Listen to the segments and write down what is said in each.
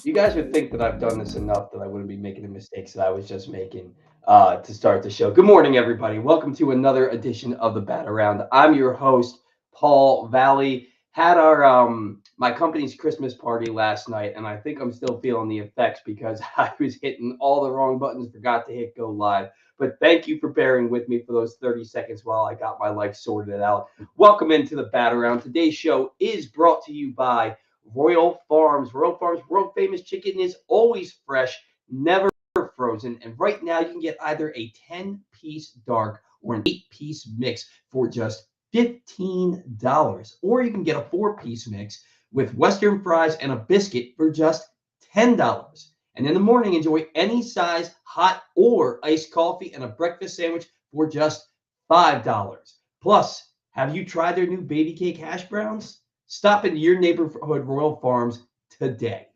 You guys would think that I've done this enough that I wouldn't be making the mistakes that I was just making to start the show. Good morning, everybody. Welcome to another edition of the Bat Around. I'm your host, Paul Valley. Had our my company's Christmas party last night, and I think I'm still feeling the effects because I was hitting all the wrong buttons, forgot to hit go live. But thank you for bearing with me for those 30 seconds while I got my life sorted out. Welcome into the Bat Around. Today's show is brought to you by Royal Farms. Royal Farms world famous chicken is always fresh, never frozen. And right now you can get either a 10-piece dark or an 8-piece mix for just $15. Or you can get a 4-piece mix with Western fries and a biscuit for just $10. And in the morning, enjoy any size hot or iced coffee and a breakfast sandwich for just $5. Plus, have you tried their new baby cake hash browns? Stop into your neighborhood Royal Farms today.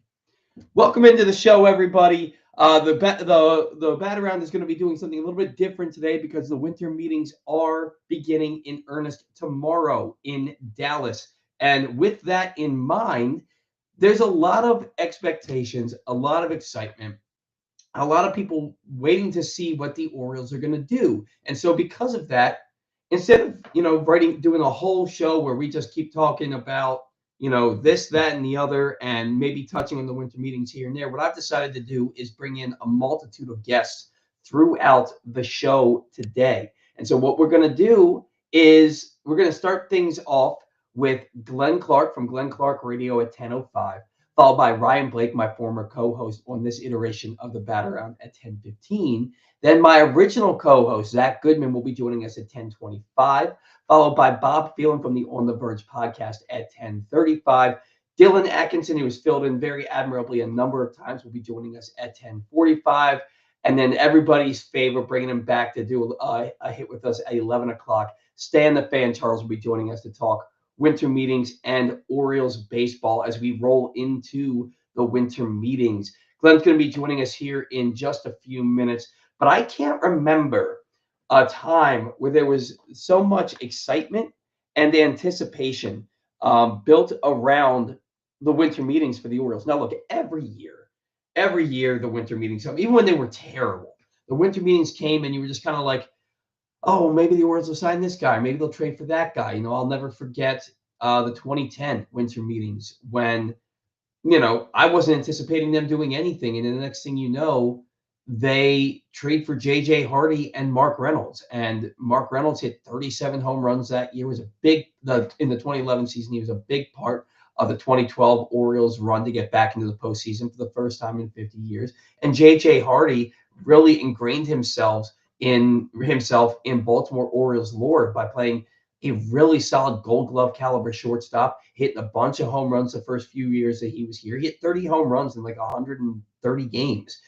Welcome into the show, everybody. The Bat Around is going to be doing something a little bit different today because the winter meetings are beginning in earnest tomorrow in Dallas. And with that in mind, there's a lot of expectations, a lot of excitement, a lot of people waiting to see what the Orioles are going to do. And so because of that, instead of, doing a whole show where we just keep talking about, this, that, and the other, and maybe touching on the winter meetings here and there, what I've decided to do is bring in a multitude of guests throughout the show today. And so what we're going to do is we're going to start things off with Glenn Clark from Glenn Clark Radio at 10:05, followed by Ryan Blake, my former co-host on this iteration of the Bat Around at 10:15. Then my original co-host, Zack Goodman, will be joining us at 10:25, followed by Bob Phelan from the On the Verge podcast at 10:35. Dillon Atkinson, who has filled in very admirably a number of times, will be joining us at 10:45. And then everybody's favorite, bringing him back to do a hit with us at 11 o'clock. Stan the Fan Charles will be joining us to talk winter meetings and Orioles baseball as we roll into the winter meetings. Glenn's going to be joining us here in just a few minutes, but I can't remember a time where there was so much excitement and anticipation built around the winter meetings for the Orioles. Now, look, every year, the winter meetings come, even when they were terrible, the winter meetings came and you were just kind of like, oh, maybe the Orioles will sign this guy. Maybe they'll trade for that guy. I'll never forget the 2010 winter meetings when, I wasn't anticipating them doing anything. And then the next thing you know, they trade for J.J. Hardy and Mark Reynolds. And Mark Reynolds hit 37 home runs that year. Was in the 2011 season, he was a big part of the 2012 Orioles run to get back into the postseason for the first time in 50 years. And J.J. Hardy really ingrained himself in Baltimore Orioles lore by playing a really solid Gold Glove caliber shortstop, hitting a bunch of home runs the first few years that he was here. He hit 30 home runs in like 130 games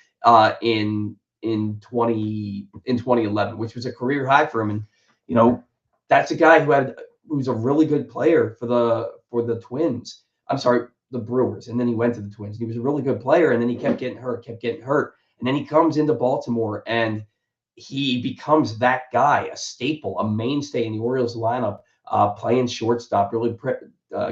in 2011, which was a career high for him. And that's a guy who's a really good player for the Twins. I'm sorry, the Brewers, and then he went to the Twins. He was a really good player, and then he kept getting hurt, and then he comes into Baltimore and he becomes that guy, a staple, a mainstay in the Orioles lineup, playing shortstop, really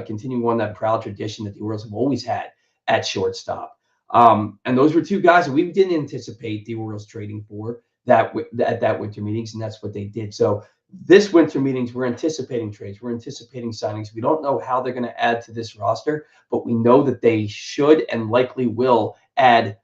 continuing on that proud tradition that the Orioles have always had at shortstop. And those were two guys that we didn't anticipate the Orioles trading for at that winter meetings, and that's what they did. So this winter meetings, we're anticipating trades. We're anticipating signings. We don't know how they're going to add to this roster, but we know that they should and likely will add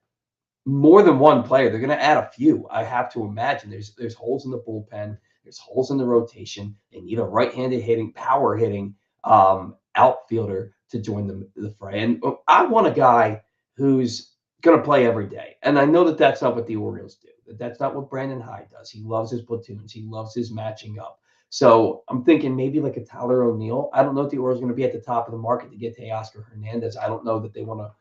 more than one player. They're going to add a few. I have to imagine there's holes in the bullpen. There's holes in the rotation. They need a right-handed power hitting outfielder to join the fray. And I want a guy who's going to play every day. And I know that that's not what the Orioles do. That's not what Brandon Hyde does. He loves his platoons. He loves his matching up. So I'm thinking maybe like a Tyler O'Neill. I don't know if the Orioles are going to be at the top of the market to get Teoscar Hernandez. I don't know that they want to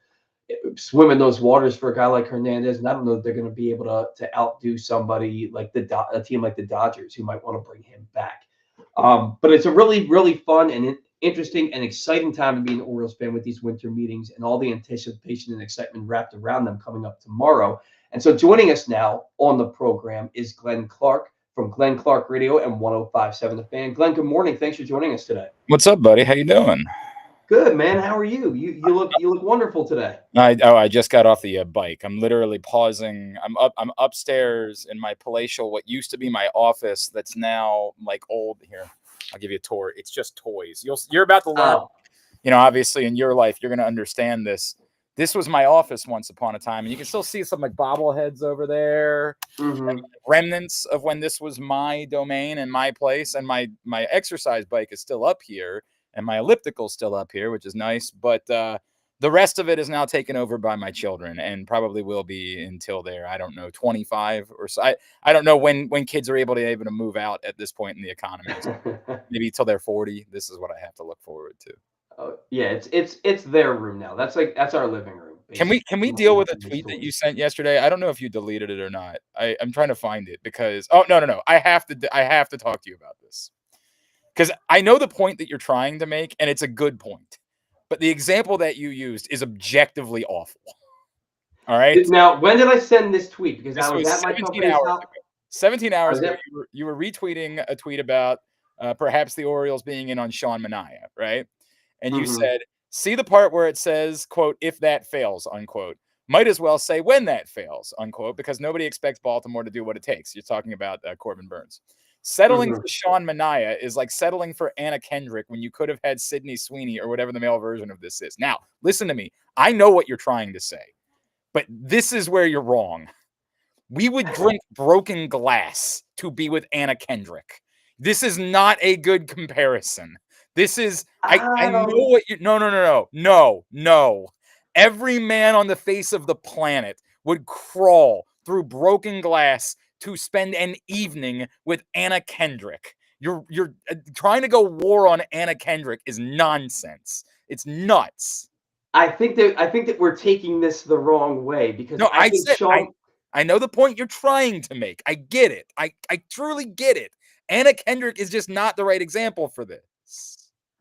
swim in those waters for a guy like Hernandez, and I don't know that they're going to be able to outdo somebody like a team like the Dodgers who might want to bring him back. But it's a really, really fun and interesting and exciting time to be an Orioles fan with these winter meetings and all the anticipation and excitement wrapped around them coming up tomorrow. And so joining us now on the program is Glenn Clark from Glenn Clark Radio and 105.7 The Fan. Glenn, good morning. Thanks for joining us today. What's up, buddy? How you doing? Good, man. How are you? You look wonderful today. I just got off the bike. I'm literally pausing. I'm upstairs in my palatial, what used to be my office. That's now like old. Here, I'll give you a tour. It's just toys. You're about to learn. Oh. Obviously in your life, you're going to understand this. This was my office once upon a time, and you can still see some like bobbleheads over there, Mm-hmm. remnants of when this was my domain and my place. And my exercise bike is still up here, and my elliptical still up here, which is nice. But the rest of it is now taken over by my children, and probably will be until they're, I don't know, 25 or so. I don't know when kids are able to move out at this point in the economy. So maybe till they're 40. This is what I have to look forward to. Oh, yeah, it's their room now. That's our living room, basically. Can we Nothing deal else with a in these tweet that you toys. sent yesterday? I don't know if you deleted it or not. I'm trying to find it because no. I have to talk to you about this. Because I know the point that you're trying to make, and it's a good point. But the example that you used is objectively awful. All right. Now, when did I send this tweet? Because I This was was at my 17 company's hours house. ago. 17 I hours was ago, at. you were retweeting a tweet about perhaps the Orioles being in on Sean Manaea, right? And you Mhm. said, see the part where it says, quote, if that fails, unquote. Might as well say when that fails, unquote, because nobody expects Baltimore to do what it takes. You're talking about Corbin Burns. Settling Mhm. for Sean Manaea is like settling for Anna Kendrick when you could have had Sydney Sweeney or whatever the male version of this is. Now, listen to me. I know what you're trying to say, but this is where you're wrong. We would drink broken glass to be with Anna Kendrick. This is not a good comparison. This is I I know don't. what you no. Every man on the face of the planet would crawl through broken glass to spend an evening with Anna Kendrick. You're trying to go war on Anna Kendrick is nonsense. It's nuts. I think that we're taking this the wrong way because No, I think Sean. I know the point you're trying to make. I get it. I truly get it. Anna Kendrick is just not the right example for this.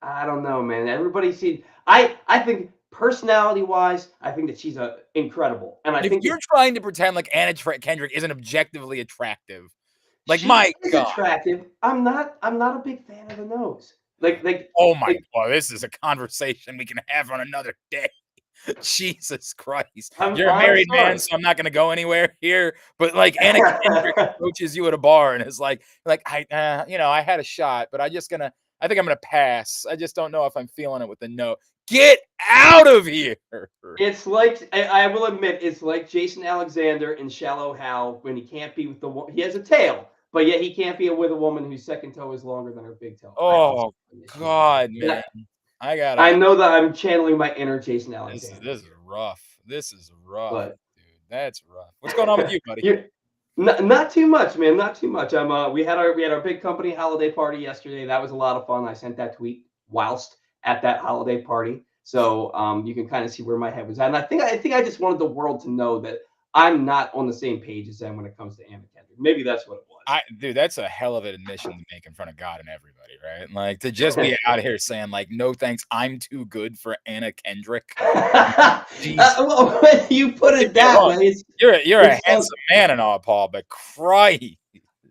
I don't know, man. Everybody sees. I think personality wise, I think that she's incredible, and I If think you're that trying to pretend like Kendrick isn't objectively objective, like she my is God. attractive. I'm not a big fan of the nose. Oh my Like God, this is a conversation we can have on another day. Jesus Christ. I'm You're a I'm married man, sorry. so I'm not gonna go anywhere here. But like Anna Kendrick approaches you at a bar and is like I had a shot, but I think I'm gonna pass. I just don't know if I'm feeling it with the no. Get out of here. It's like I will admit it's like Jason Alexander in Shallow Hal when he can't be with he has a tail, but yet he can't be with a woman whose second toe is longer than her big toe. I also Oh have an issue with that. God, And man. I I gotta know that I'm channeling my inner Jason this is Alexander this is here, rough. This is rough, but dude. That's rough. What's going on with you, buddy? you not too much, man. Not too much. We had our big company holiday party yesterday. That was a lot of fun. I sent that tweet whilst at that holiday party, so you can kind of see where my head was at. And I think I just wanted the world to know that I'm not on the same page as them when it comes to Anna Kendrick. Maybe that's what it Dude, that's a hell of an admission to make in front of God and everybody, right? Like to just be was. out here saying, like, no thanks, I'm too good for Anna Kendrick. Jesus. Well, when you put Don't get it me that wrong. way, You're a it's so. handsome man and all, Paul, but Christ.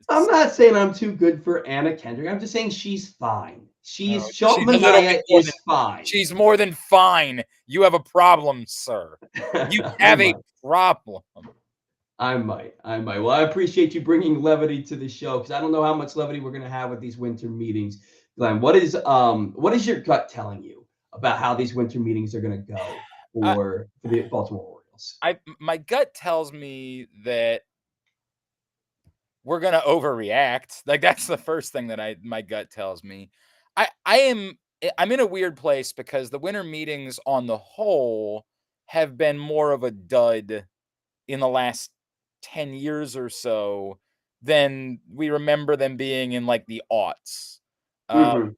I'm not saying I'm too good for Anna Kendrick. I'm just saying she's fine. Oh, Sean Mania is fine. she's more than fine. You have a problem, sir. You I have a might. problem. I might. Well, I appreciate you bringing levity to the show because I don't know how much levity we're going to have with these winter meetings. Glenn, what is your gut telling you about how these winter meetings are going to go I, for the Baltimore Orioles? my gut tells me that we're gonna overreact. Like that's the first thing that my gut tells me. I'm in a weird place because the winter meetings on the whole have been more of a dud in the last 10 years or so than we remember them being in like the aughts. Uh,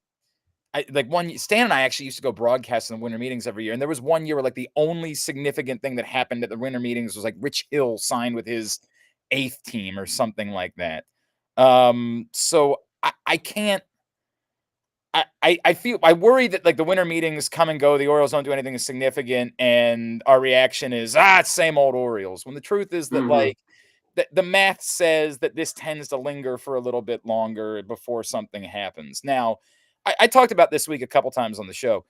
Hmm. Stan and I actually used to go broadcast in the winter meetings every year, and there was one year where like the only significant thing that happened at the winter meetings was like Rich Hill signed with his eighth team or something like that. So I can't. I feel I worry that like the winter meetings come and go, the Orioles don't do anything significant, and our reaction is it's same old Orioles. When the truth is that Hmm. like the math says that this tends to linger for a little bit longer before something happens. Now, I talked about this week a couple times on the show.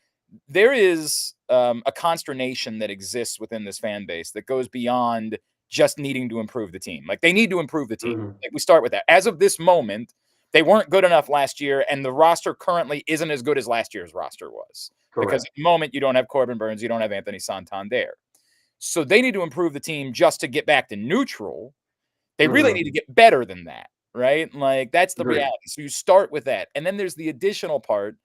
there is a consternation that exists within this fan base that goes beyond just needing to improve the team. Like, they need to improve the team. Mhm. Like, we start with that. As of this moment, they weren't good enough last year, and the roster currently isn't as good as last year's roster was. Because at Correct. the moment, you don't have Corbin Burns, you don't have Anthony Santander. So they need to improve the team just to get back to neutral. They really need Mhm. to get better than that, right? Like, that's the Agreed. reality. So you start with that. And then there's the additional part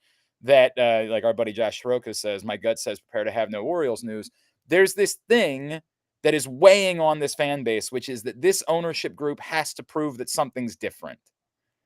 that, like our buddy Josh Soroka says, my gut says, prepare to have no Orioles news. There's this thing that is weighing on this fan base, which is that this ownership group has to prove that something's different.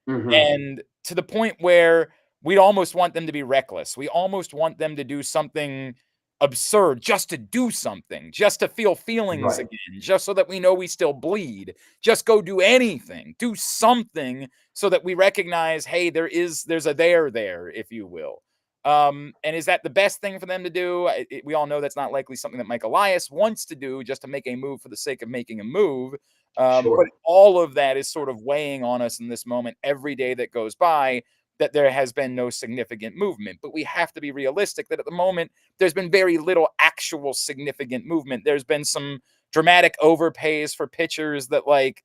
Mhm. And to the point where we'd almost want them to be reckless. We almost want them to do something absurd just to do something, just to feel feelings Right. again, just so that we know we still bleed. Just go do anything, do something so that we recognize, hey, there's a there, if you will. And is that the best thing for them to do? We all know that's not likely something that Mike Elias wants to do, just to make a move for the sake of making a move. But Sure. all of that is sort of weighing on us in this moment every day that goes by, that there has been no significant movement. But we have to be realistic that at the moment, there's been very little actual significant movement. There's been some dramatic overpays for pitchers that, like,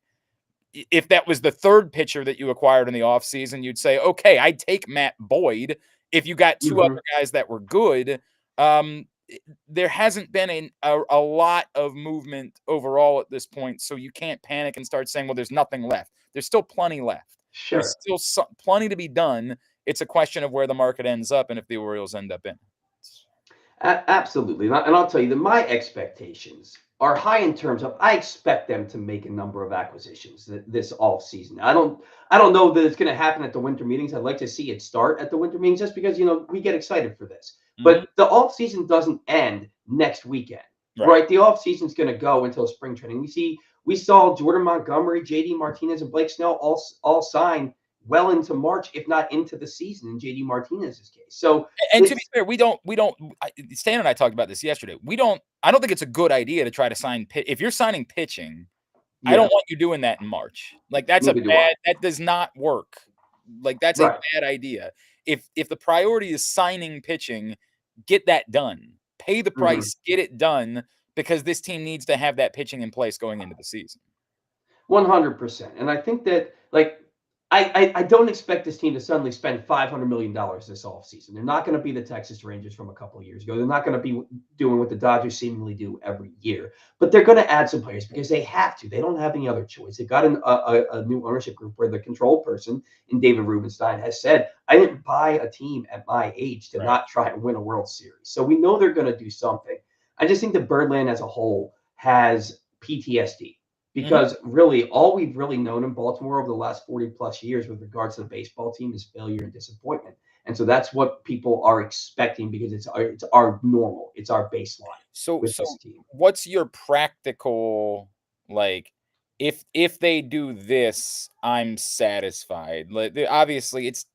if that was the third pitcher that you acquired in the offseason, you'd say, okay, I'd take Matt Boyd if you got two other Mhm. guys that were good. Um, there hasn't been a lot of movement overall at this point, so you can't panic and start saying, well, there's nothing left. There's still plenty left. There's Sure. still plenty to be done. It's a question of where the market ends up and if the Orioles end up in. Absolutely. And I'll tell you that my expectations are high in terms of I expect them to make a number of acquisitions this off season. I don't know that it's going to happen at the winter meetings. I'd like to see it start at the winter meetings just because we get excited for this. Mhm. But the off season doesn't end next weekend, Right. right? The off season's going to go until spring training. We saw Jordan Montgomery, JD Martinez, and Blake Snell all sign well into March, if not into the season in JD Martinez's case. So And to be it's fair, we don't. Stan and I talked about this yesterday. I don't think it's a good idea to try to sign if you're signing pitching. I don't yeah, want you doing that in March. Like, neither do I. that does not work. Like, that's a Right. bad idea. If the priority is signing pitching, get that done. Pay the Mhm. price, get it done, because this team needs to have that pitching in place going into the season. 100%. And I think that, like, I don't expect this team to suddenly spend $500 million this offseason. They're not going to be the Texas Rangers from a couple of years ago. They're not going to be doing what the Dodgers seemingly do every year. But they're going to add some players because they have to. They don't have any other choice. They got a new ownership group where the control person in David Rubenstein has said, I didn't buy a team at my age to Right. not try and win a World Series. So we know they're going to do something. I just think the Birdland as a whole has PTSD Mhm. because really all we've really known in Baltimore over the last 40 plus years with regards to the baseball team is failure and disappointment. And so that's what people are expecting because it's our normal, it's our baseline with So this team. what's your practical, like, if they do this, I'm satisfied. Like, obviously it's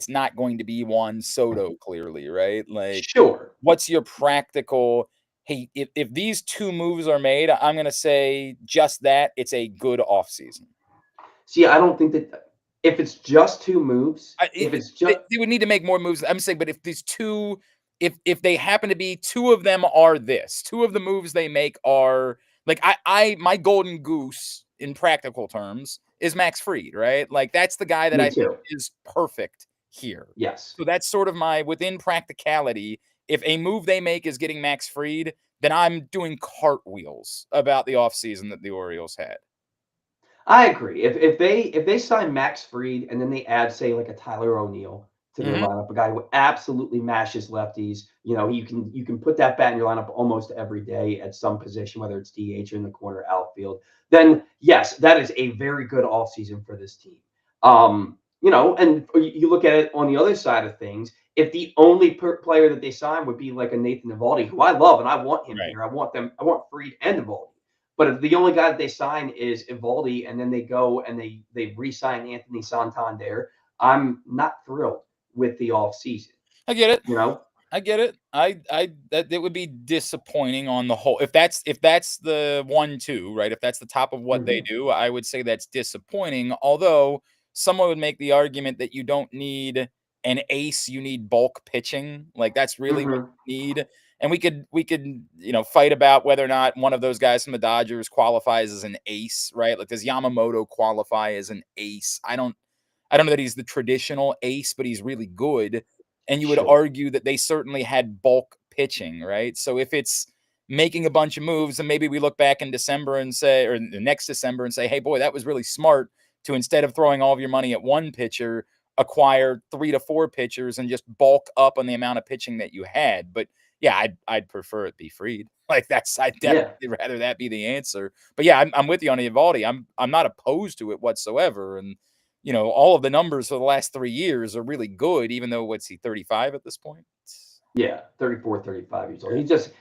not going to be Juan Soto, clearly, right? Like, Sure. what's your practical, hey, if these two moves are made, I'm gonna say just that it's a good offseason. See, I don't think that if it's just two moves, if it's They just would need to make more moves. I'm saying, but if these two, if they happen to be two of them are this, two of the moves they make are like, I my golden goose in practical terms is Max Fried, right? Like, that's the guy that I me think too. is perfect here. Yes. So that's sort of my within practicality. If a move they make is getting Max Fried, then I'm doing cartwheels about the offseason that the Orioles had. I agree. If they sign Max Fried and then they add, say, like a Tyler O'Neill to their Mhm. lineup, a guy who absolutely mashes lefties, you can put that bat in your lineup almost every day at some position, whether it's DH or in the corner outfield. Then yes, that is a very good offseason for this team. And you look at it on the other side of things. If the only player that they sign would be like a Nathan Eovaldi, who I love and I want him Right. here, I want them, I want Fried and Eovaldi. But if the only guy that they sign is Evaldi and then they go and they re-sign Anthony Santander, I'm not thrilled with the offseason, I get it. you know? I get it. I that it would be disappointing on the whole. If that's the 1-2, right? If that's the top of what they Mhm. do, I would say that's disappointing. Although someone would make the argument that you don't need an ace, you need bulk pitching. Like that's really what Mhm. you need. And we could fight about whether or not one of those guys from the Dodgers qualifies as an ace, right? Like does Yamamoto qualify as an ace? I don't know that he's the traditional ace, but he's really good. And you would Sure. argue that they certainly had bulk pitching, right? So if it's making a bunch of moves, and maybe we look back in December and say, or the next December and say, hey, boy, that was really smart to instead of throwing all of your money at one pitcher, acquire 3 to 4 pitchers and just bulk up on the amount of pitching that you had. But yeah, I'd prefer it be freed. Like I'd Yeah. definitely rather that be the answer. But yeah, I'm with you on Evaldi. I'm not opposed to it whatsoever. And all of the numbers for the last 3 years are really good, even though what's he 35 at this point? Yeah, 34, 35 years old. Yeah. He just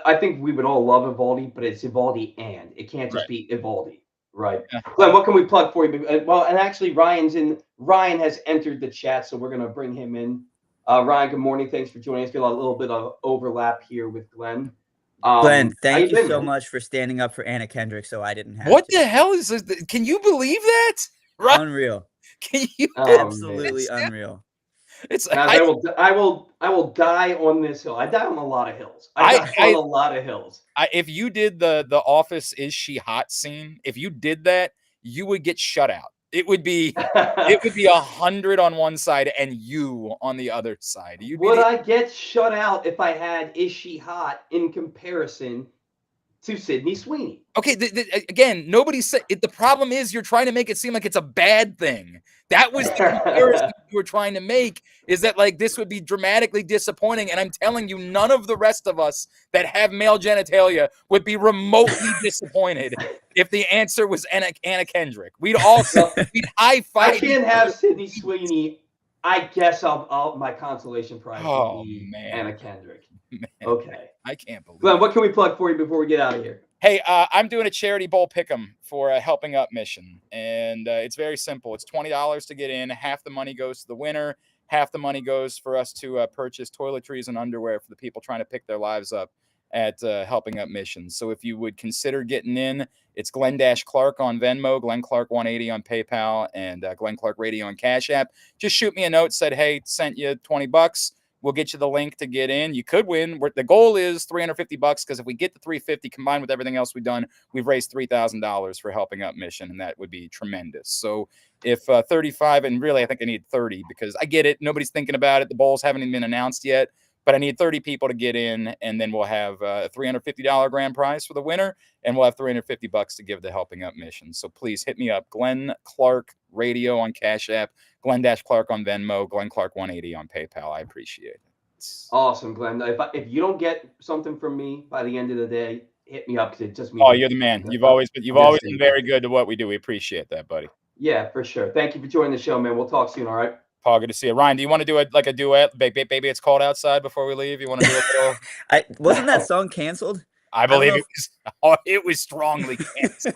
I think we would all love Evaldi, but it's Evaldi and it can't Right. just be Evaldi, right? Yeah. Glenn, what can we plug for you? Well, and actually Ryan has entered the chat, so we're gonna bring him in. Ryan, good morning. Thanks for joining us. Got a little bit of overlap here with Glenn. Glenn, How thank you you been, so man? much for standing up for Anna Kendrick so I didn't have What to. the hell is this? Can you believe that? Right? Unreal. Can you Oh man. Absolutely unreal. It's Guys, I will die on this hill. I die on a lot of hills. I I die on I a lot of hills. if you did the Office Is She Hot scene, if you did that, you would get shut out. It would be 100 on one side and you on the other side. You'd be Would the I get shut out if I had Is She Hot in comparison to Sydney Sweeney? Okay, again, nobody said it. The problem is you're trying to make it seem like it's a bad thing. That was the comparison you were trying to make, is that like this would be dramatically disappointing. And I'm telling you, none of the rest of us that have male genitalia would be remotely disappointed if the answer was Anna Kendrick. We'd Well, high I five each can't have other. Sydney Sweeney. I guess my consolation prize will Oh be man, Anna Kendrick. man, Okay. I can't believe Glenn, it. what can we plug for you before we get out of here? Hey, I'm doing a charity bowl pick'em for a Helping Up mission, and it's very simple. It's $20 to get in. Half the money goes to the winner. Half the money goes for us to purchase toiletries and underwear for the people trying to pick their lives up at Helping Up missions. So if you would consider getting in, it's Glenn Clark on Venmo, Glenn Clark 180 on PayPal, and Glenn Clark Radio on Cash App. Just shoot me a note. Said, hey, sent you $20. We'll get you the link to get in. You could win. The goal is $350 because if we get the 350 combined with everything else we've done, we've raised $3,000 for Helping Up mission, and that would be tremendous. So if 35, and really I think I need 30 because I get it. Nobody's thinking about it. The bowls haven't even been announced yet, but I need 30 people to get in, and then we'll have a $350 grand prize for the winner, and we'll have $350 to give the Helping Up mission. So please hit me up, Glenn Clark Radio on Cash App, Glenn Clark on Venmo, Glenn Clark 180 on PayPal. I appreciate it. Awesome, Glenn. If you don't get something from me by the end of the day, hit me up because it just means Oh, you're the man. You've I'm always gonna been say very thank you. good to what we do. We appreciate that, buddy. Yeah, for sure. Thank you for joining the show, man. We'll talk soon. All right. Paul, good to see you. Ryan, do you want to do a duet? Baby, it's cold outside before we leave. You want to do a little? Wasn't that song canceled? I I don't believe know it was. Oh, it was strongly canceled.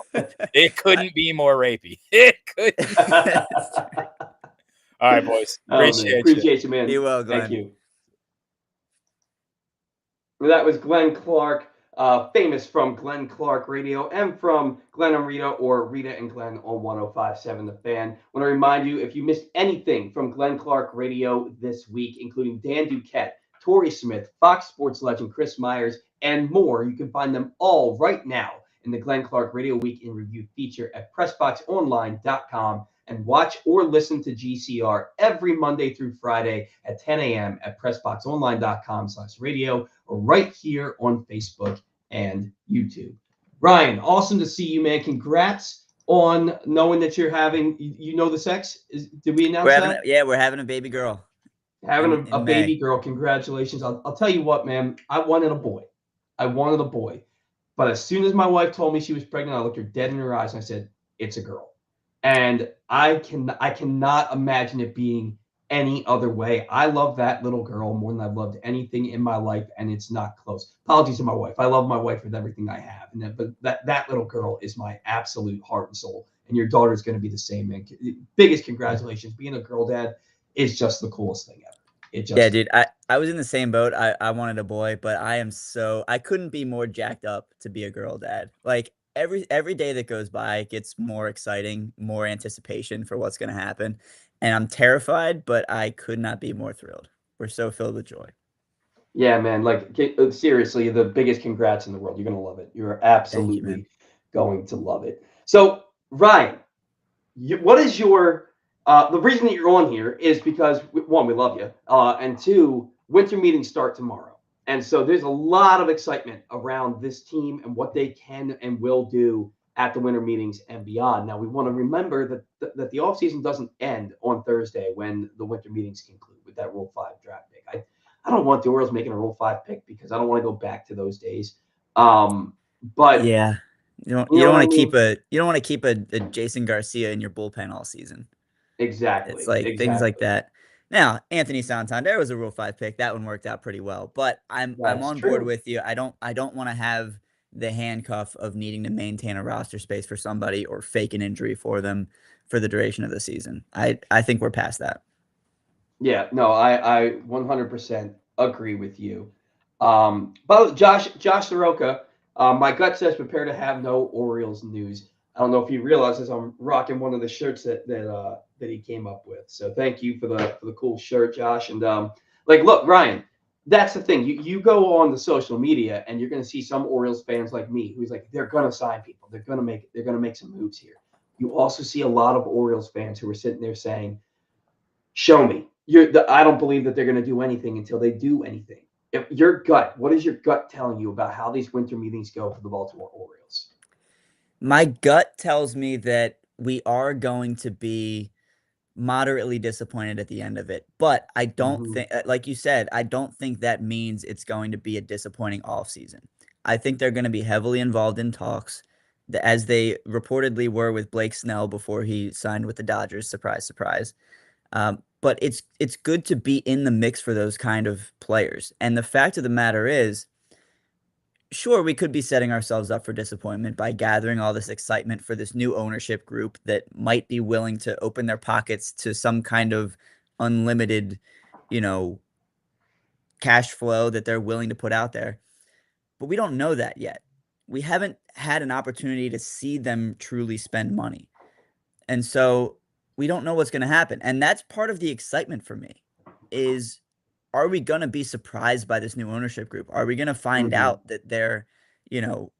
It couldn't be more rapey. It couldn't. All right, boys. Oh man, Appreciate you. appreciate you, man. Be well, Thank Glenn. you. Well, that was Glenn Clark, famous from Glenn Clark Radio and from Glenn and Rita or Rita and Glenn on 105.7 The Fan. I want to remind you, if you missed anything from Glenn Clark Radio this week, including Dan Duquette, Torrey Smith, Fox Sports legend Chris Myers, and more, you can find them all right now in the Glenn Clark Radio Week in Review feature at PressBoxOnline.com, and watch or listen to GCR every Monday through Friday at 10 a.m. at PressBoxOnline.com/radio or right here on Facebook and YouTube. Ryan, awesome to see you, man. Congrats on knowing that you're having, you know the sex? Did we announce that? We're having a baby girl Having a in baby May. girl. Congratulations. I'll tell you what, man. I wanted a boy. I wanted a boy. But as soon as my wife told me she was pregnant, I looked her dead in her eyes and I said, it's a girl. And I cannot imagine it being any other way. I love that little girl more than I've loved anything in my life, and it's not close. Apologies to my wife. I love my wife with everything I have, but that little girl is my absolute heart and soul. And your daughter is going to be the same, man. Biggest congratulations. Being a girl dad is just the coolest thing ever. Yeah, dude, I was in the same boat. I wanted a boy, but I couldn't be more jacked up to be a girl dad. Like every day that goes by gets more exciting, more anticipation for what's gonna happen. and I'm terrified, but I could not be more thrilled. We're so filled with joy. Yeah, man. Like seriously, the biggest congrats in the world. You're gonna love it. You're Thank you, man. absolutely going to love it. So, Ryan, what is your the reason that you're on here is because one, we love you, and two, winter meetings start tomorrow, and so there's a lot of excitement around this team and what they can and will do at the winter meetings and beyond. Now we want to remember that the offseason doesn't end on Thursday when the winter meetings conclude with that Rule 5 draft pick. I don't want the Orioles making a Rule 5 pick because I don't want to go back to those days. But Yeah. you You know don't what I want to mean? keep a Jason Garcia in your bullpen all season. It's Exactly, like things like exactly. that. Now, Anthony Santander was a Rule 5 pick. That one worked out pretty well. But I'm That's on board true. with you. I don't want to have the handcuff of needing to maintain a roster space for somebody or fake an injury for them for the duration of the season. I think we're past that. Yeah, no, I 100% agree with you. But Josh Soroka, my gut says prepare to have no Orioles news. I don't know if he realizes I'm rocking one of the shirts that he came up with. So thank you for the cool shirt, Josh. And like, look, Ryan, that's the thing. You go on the social media and you're going to see some Orioles fans like me who's like they're going to sign people. They're going to make some moves here. You also see a lot of Orioles fans who are sitting there saying show me. I don't believe that they're going to do anything until they do anything. If your gut, what is your gut telling you about how these winter meetings go for the Baltimore Orioles? My gut tells me that we are going to be moderately disappointed at the end of it. But I don't Mm-hmm. think, like you said, I don't think that means it's going to be a disappointing offseason. I think they're going to be heavily involved in talks, as they reportedly were with Blake Snell before he signed with the Dodgers. Surprise, surprise. But it's good to be in the mix for those kind of players. And the fact of the matter is, sure, we could be setting ourselves up for disappointment by gathering all this excitement for this new ownership group that might be willing to open their pockets to some kind of unlimited, you know, cash flow that they're willing to put out there. But we don't know that yet. We haven't had an opportunity to see them truly spend money. And so we don't know what's going to happen. And that's part of the excitement for me is, are we going to be surprised by this new ownership group? Are we going to find Mm-hmm. out that they're, you know,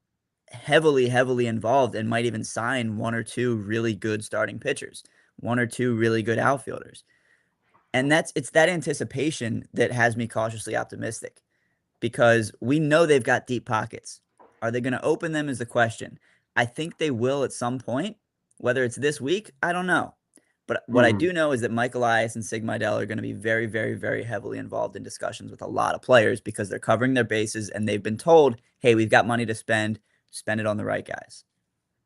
heavily involved and might even sign one or two really good starting pitchers, one or two really good outfielders? And it's that anticipation that has me cautiously optimistic, because we know they've got deep pockets. Are they going to open them is the question. I think they will at some point. Whether it's this week, I don't know. But what I Mm-hmm. do know is that Mike Elias and Sig Mejdal are going to be very heavily involved in discussions with a lot of players because they're covering their bases and they've been told, hey, we've got money to spend it on the right guys.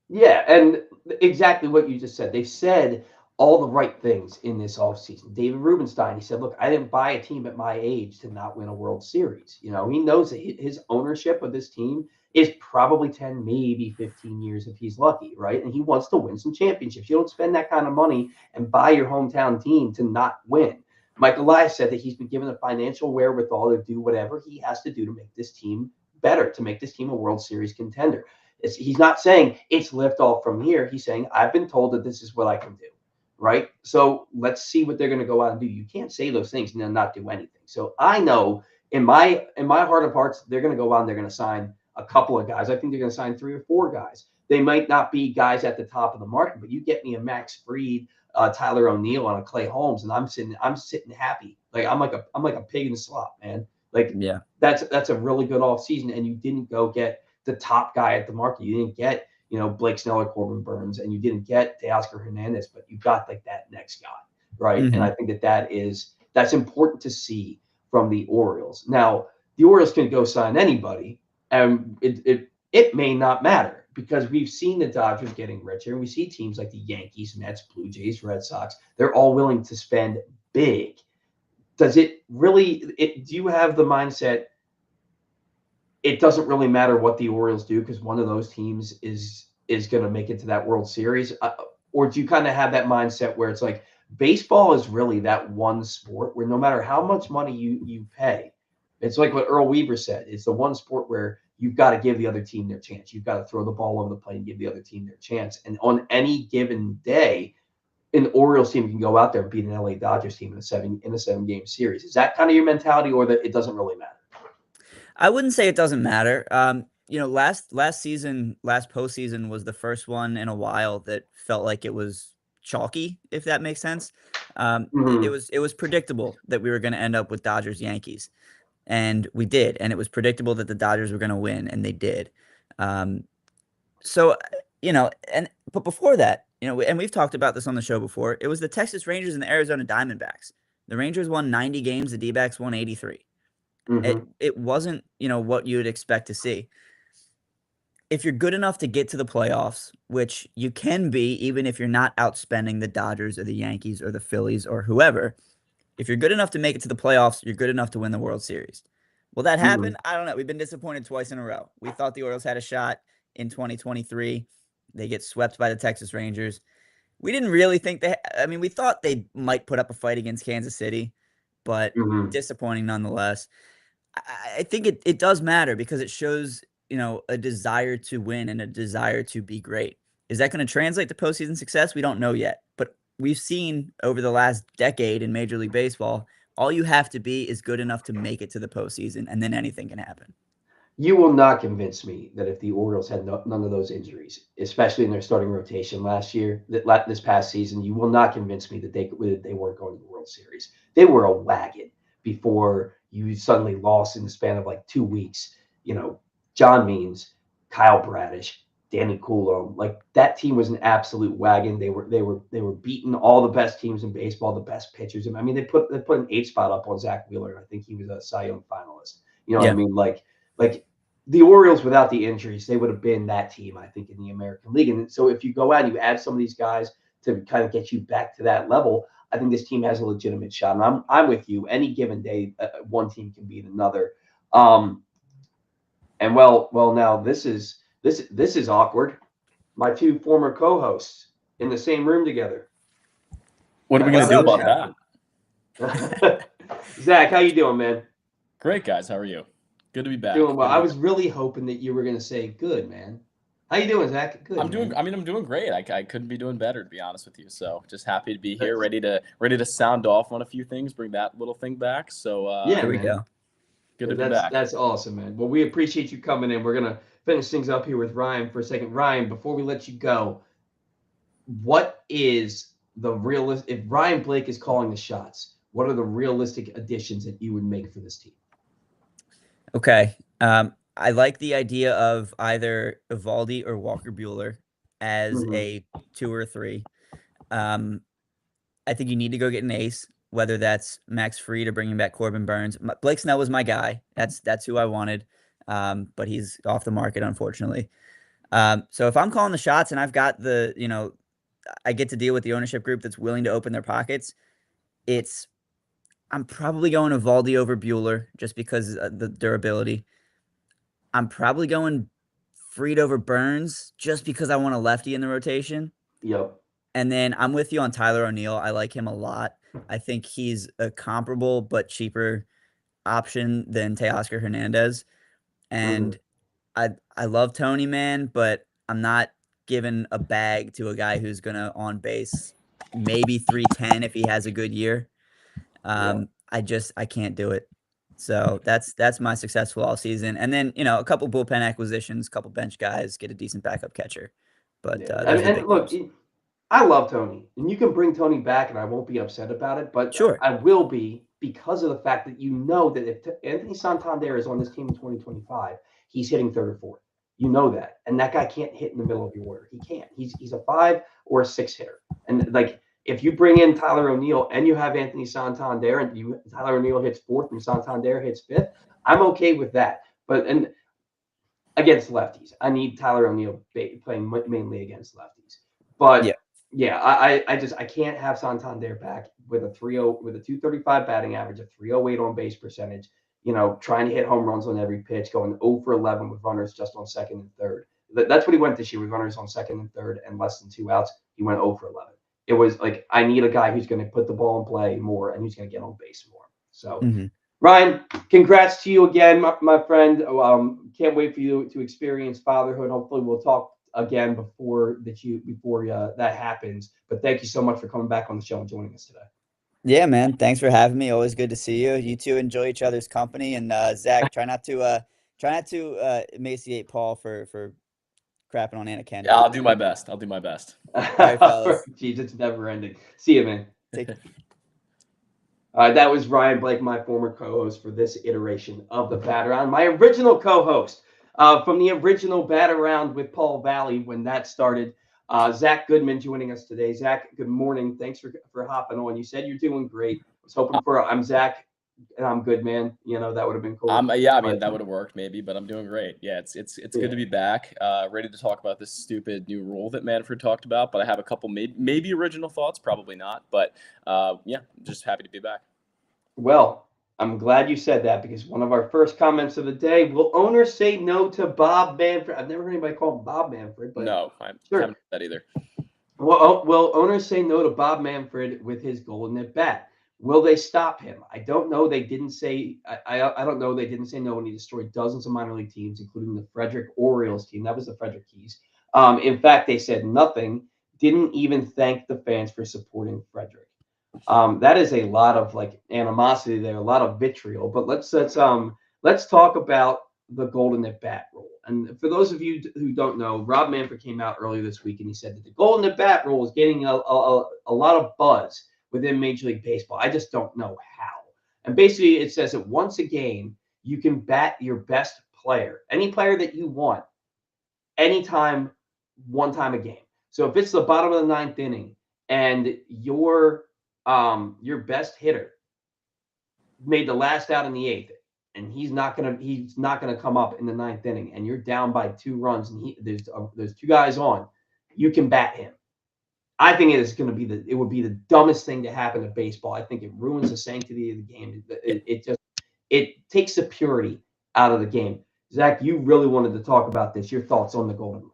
Yeah, and exactly what you just said. They've said all the right things in this offseason. David Rubenstein, he said, look, I didn't buy a team at my age to not win a World Series. You know, he knows that his ownership of this team is probably 10, maybe 15 years if he's lucky, right? And he wants to win some championships. You don't spend that kind of money and buy your hometown team to not win. Mike Elias said that he's been given the financial wherewithal to do whatever he has to do to make this team better, to make this team a World Series contender. He's not saying it's lift off from here. He's saying I've been told that this is what I can do, right? So let's see what they're going to go out and do. You can't say those things and then not do anything. So I know in my heart of hearts they're going to go out and they're going to sign a couple of guys. I think they're going to sign 3 or 4 guys. They might not be guys at the top of the market, but you get me a Max Fried, Tyler O'Neill, on a Clay Holmes, and I'm sitting happy. Like I'm like a pig in the slop, man. Like Yeah. that's a really good off season, and you didn't go get the top guy at the market. You didn't get, Blake Snell or Corbin Burns, and you didn't get Teoscar Hernandez, but you got like that next guy, right? And I Hmm. think that's important to see from the Orioles. Now, the Orioles can go sign anybody, and it may not matter because we've seen the Dodgers getting richer, and we see teams like the Yankees, Mets, Blue Jays, Red Sox. They're all willing to spend big. Does it really? Do you have the mindset it doesn't really matter what the Orioles do because one of those teams is going to make it to that World Series? Or do you kind of have that mindset where it's like baseball is really that one sport where no matter how much money you pay, it's like what Earl Weaver said. It's the one sport where you've got to give the other team their chance. You've got to throw the ball over the plate and give the other team their chance. And on any given day, an Orioles team can go out there and beat an LA Dodgers team in a 7-game series. Is that kind of your mentality, or that it doesn't really matter? I wouldn't say it doesn't matter. Last season, last postseason was the first one in a while that felt like it was chalky, if that makes sense. Mm-hmm. It was predictable that we were going to end up with Dodgers Yankees, and we did, and it was predictable that the Dodgers were going to win, and they did. Um, so but before that, and we've talked about this on the show before. It was the Texas Rangers and the Arizona Diamondbacks. The Rangers won 90 games, the D-backs won 83. Mm-hmm. It wasn't, what you would expect to see. If you're good enough to get to the playoffs, which you can be even if you're not outspending the Dodgers or the Yankees or the Phillies or whoever, if you're good enough to make it to the playoffs, you're good enough to win the World Series. Will that Mm-hmm. happen? I don't know. We've been disappointed twice in a row. We thought the Orioles had a shot in 2023. They get swept by the Texas Rangers. We didn't really think we thought they might put up a fight against Kansas City, but Mm-hmm. disappointing nonetheless. I think it does matter because it shows, a desire to win and a desire to be great. Is that going to translate to postseason success? We don't know yet, but we've seen over the last decade in Major League Baseball, all you have to be is good enough to make it to the postseason, and then anything can happen. You will not convince me that if the Orioles had none of those injuries, especially in their starting rotation last year, this past season, you will not convince me that they weren't going to the World Series. They were a wagon before you suddenly lost in the span of like 2 weeks. John Means, Kyle Bradish, Danny Coulomb, like that team was an absolute wagon. They were beating all the best teams in baseball, the best pitchers. I mean, they put an 8 spot up on Zack Wheeler. I think he was a Cy Young finalist. You know what I Yeah. mean? Like the Orioles without the injuries, they would have been that team, I think, in the American League. And so if you go out and you add some of these guys to kind of get you back to that level, I think this team has a legitimate shot. And I'm with you. Any given day, one team can beat another. And now this is awkward. My two former co-hosts in the same room together. What are we going to do about that? Zach, how you doing, man? Great, guys. How are you? Good to be back. Doing well. I was really hoping that you were going to say good, man. How you doing, Zach? Good. I'm doing great. I couldn't be doing better, to be honest with you. So just happy to be here, ready to sound off on a few things, bring that little thing back. So there we go. Good to be back. That's awesome, man. Well, we appreciate you coming in. We're gonna finish things up here with Ryan for a second. Ryan, before we let you go, what is the realistic? If Ryan Blake is calling the shots, what are the realistic additions that you would make for this team? Okay. I like the idea of either Evaldi or Walker Buehler as a 2 or 3. I think you need to go get an ace, whether that's Max Fried or bringing back Corbin Burns. Blake Snell was my guy. That's who I wanted, but he's off the market, unfortunately. So if I'm calling the shots and I've got I get to deal with the ownership group that's willing to open their pockets, I'm probably going Evaldi over Buehler just because of the durability. I'm probably going Fried over Burns just because I want a lefty in the rotation. Yep. And then I'm with you on Tyler O'Neill. I like him a lot. I think he's a comparable but cheaper option than Teoscar Hernandez. And I love Tony, man, but I'm not giving a bag to a guy who's going to on base maybe 310 if he has a good year. I can't do it. So that's my successful all season. And then, a couple bullpen acquisitions, a couple bench guys, get a decent backup catcher. But look, I love Tony, and you can bring Tony back, and I won't be upset about it. But sure, I will be, because of the fact that that if Anthony Santander is on this team in 2025, he's hitting third or fourth. You know that, and that guy can't hit in the middle of your order. He can't. He's a 5 or a 6 hitter, and if you bring in Tyler O'Neill and you have Anthony Santander and Tyler O'Neill hits fourth and Santander hits fifth, I'm okay with that. But against lefties, I need Tyler O'Neill playing mainly against lefties. But I can't have Santander back with a 235 batting average, a 308 on base percentage. Trying to hit home runs on every pitch, going 0 for 11 with runners just on second and third. That's what he went this year with runners on second and third and less than 2 outs. He went 0 for 11. It was like, I need a guy who's going to put the ball in play more and who's going to get on base more. So, Ryan, congrats to you again, my friend. Can't wait for you to experience fatherhood. Hopefully we'll talk again before that happens. But thank you so much for coming back on the show and joining us today. Yeah, man. Thanks for having me. Always good to see you. You two enjoy each other's company, and Zach, try not to emaciate Paul for crapping on Anna Kendrick. Yeah, I'll do my best. I'll do my best. All right, fellas. Jeez, it's never ending. See you, man. Take That was Ryan Blake, my former co-host for this iteration of the Bat Around. My original co-host from the original Bat Around with Paul Valley when that started. Zack Goodman joining us today. Zack, good morning. Thanks for hopping on. You said you're doing great. I was hoping for I'm Zack and I'm Goodman. You know, that would have been cool. Yeah, I mean that would have worked maybe, but I'm doing great. Yeah, it's good to be back. Ready to talk about this stupid new rule that Manfred talked about. But I have a couple maybe original thoughts, probably not. But yeah, just happy to be back. Well, I'm glad you said that because one of our first comments of the day, will owners say no to Bob Manfred? I've never heard anybody call him Bob Manfred, but no, I sure. haven't heard that either. Well, will owners say no to Bob Manfred with his golden at bat? Will they stop him? I don't know. They didn't say. I don't know. They didn't say no when he destroyed dozens of minor league teams, including the Frederick Orioles team. That was the Frederick Keys. In fact, they said nothing. Didn't even thank the fans for supporting Frederick. That is a lot of like animosity there, a lot of vitriol. But let's talk about the golden at bat rule. And for those of you who don't know, Rob Manfred came out earlier this week and he said that the golden at bat rule is getting a lot of buzz within Major League Baseball. I just don't know how. And basically, it says that once a game, you can bat your best player, any player that you want, anytime, one time a game. So if it's the bottom of the ninth inning and your best hitter made the last out in the eighth, and he's not gonna come up in the ninth inning, and you're down by 2 runs, and there's 2 guys on, you can bat him. I think it would be the dumbest thing to happen to baseball. I think it ruins the sanctity of the game. It takes the purity out of the game. Zack, you really wanted to talk about this. Your thoughts on the golden rule?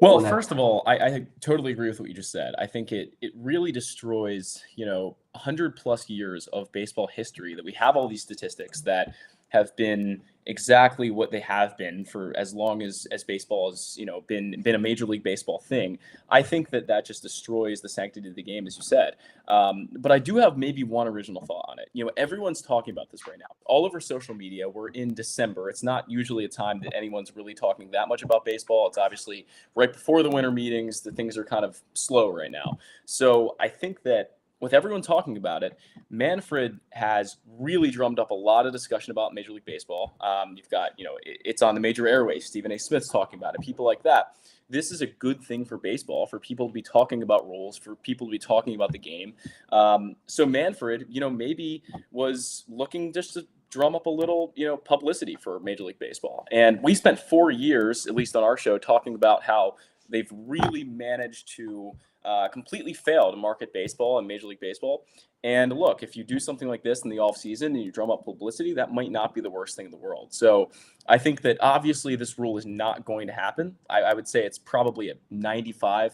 Well, first of all, I totally agree with what you just said. I think it really destroys, 100+ years of baseball history that we have all these statistics that have been exactly what they have been for as long as baseball has, been a Major League Baseball thing. I think that just destroys the sanctity of the game, as you said. But I do have maybe one original thought on it. Everyone's talking about this right now. All over social media, we're in December. It's not usually a time that anyone's really talking that much about baseball. It's obviously right before the winter meetings. The things are kind of slow right now. So I think that with everyone talking about it, Manfred has really drummed up a lot of discussion about Major League Baseball. You've got, it's on the major airways. Stephen A. Smith's talking about it, people like that. This is a good thing for baseball, for people to be talking about rules, for people to be talking about the game. So Manfred, maybe was looking just to drum up a little, publicity for Major League Baseball. And we spent 4 years, at least on our show, talking about how they've really managed to completely fail to market baseball and Major League Baseball. And look, if you do something like this in the offseason and you drum up publicity, that might not be the worst thing in the world. So I think that obviously this rule is not going to happen. I would say it's probably a 95%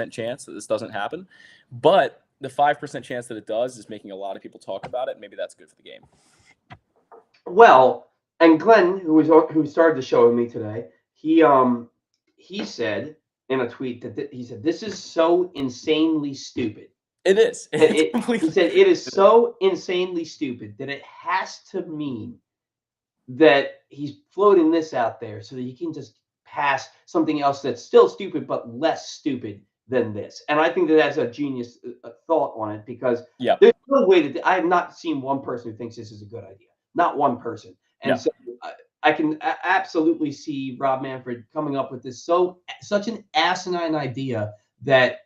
chance that this doesn't happen. But the 5% chance that it does is making a lot of people talk about it. Maybe that's good for the game. Well, and Glenn, who started the show with me today, he said in a tweet he said, this is so insanely stupid. It is. He said it is so insanely stupid that it has to mean that he's floating this out there so that he can just pass something else that's still stupid but less stupid than this. And I think that's a genius thought on it because there's no way I have not seen one person who thinks this is a good idea. Not one person. And so I can absolutely see Rob Manfred coming up with this such an asinine idea that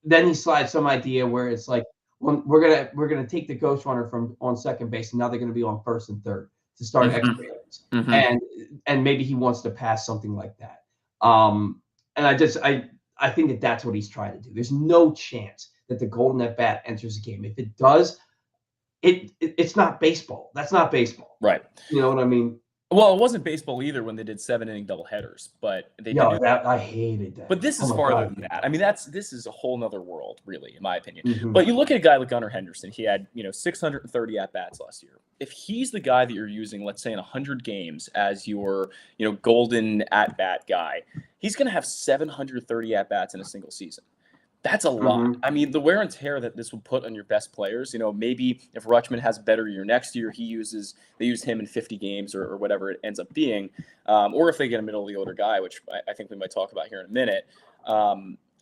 then he slides some idea where it's like, well, we're gonna take the ghost runner from on second base and now they're gonna be on first and third to start extra innings. And maybe he wants to pass something like that. And I think that's what he's trying to do. There's no chance that the golden at bat enters the game. If it does, it's not baseball. That's not baseball. Right. You know what I mean? Well, it wasn't baseball either when they did 7-inning doubleheaders, but they did. Yo, that I hated that. But this Oh is my farther God, than yeah. that. I mean, this is a whole nother world, really, in my opinion. Mhm. But you look at a guy like Gunnar Henderson. He had 630 at bats last year. If he's the guy that you're using, let's say in 100 games as your golden at bat guy, he's going to have 730 at bats in a single season. That's a lot. Mhm. I mean, the wear and tear that this would put on your best players. Maybe if Rutschman has a better year next year, they use him in 50 games or whatever it ends up being, or if they get a middle of the order guy, which I think we might talk about here in a minute.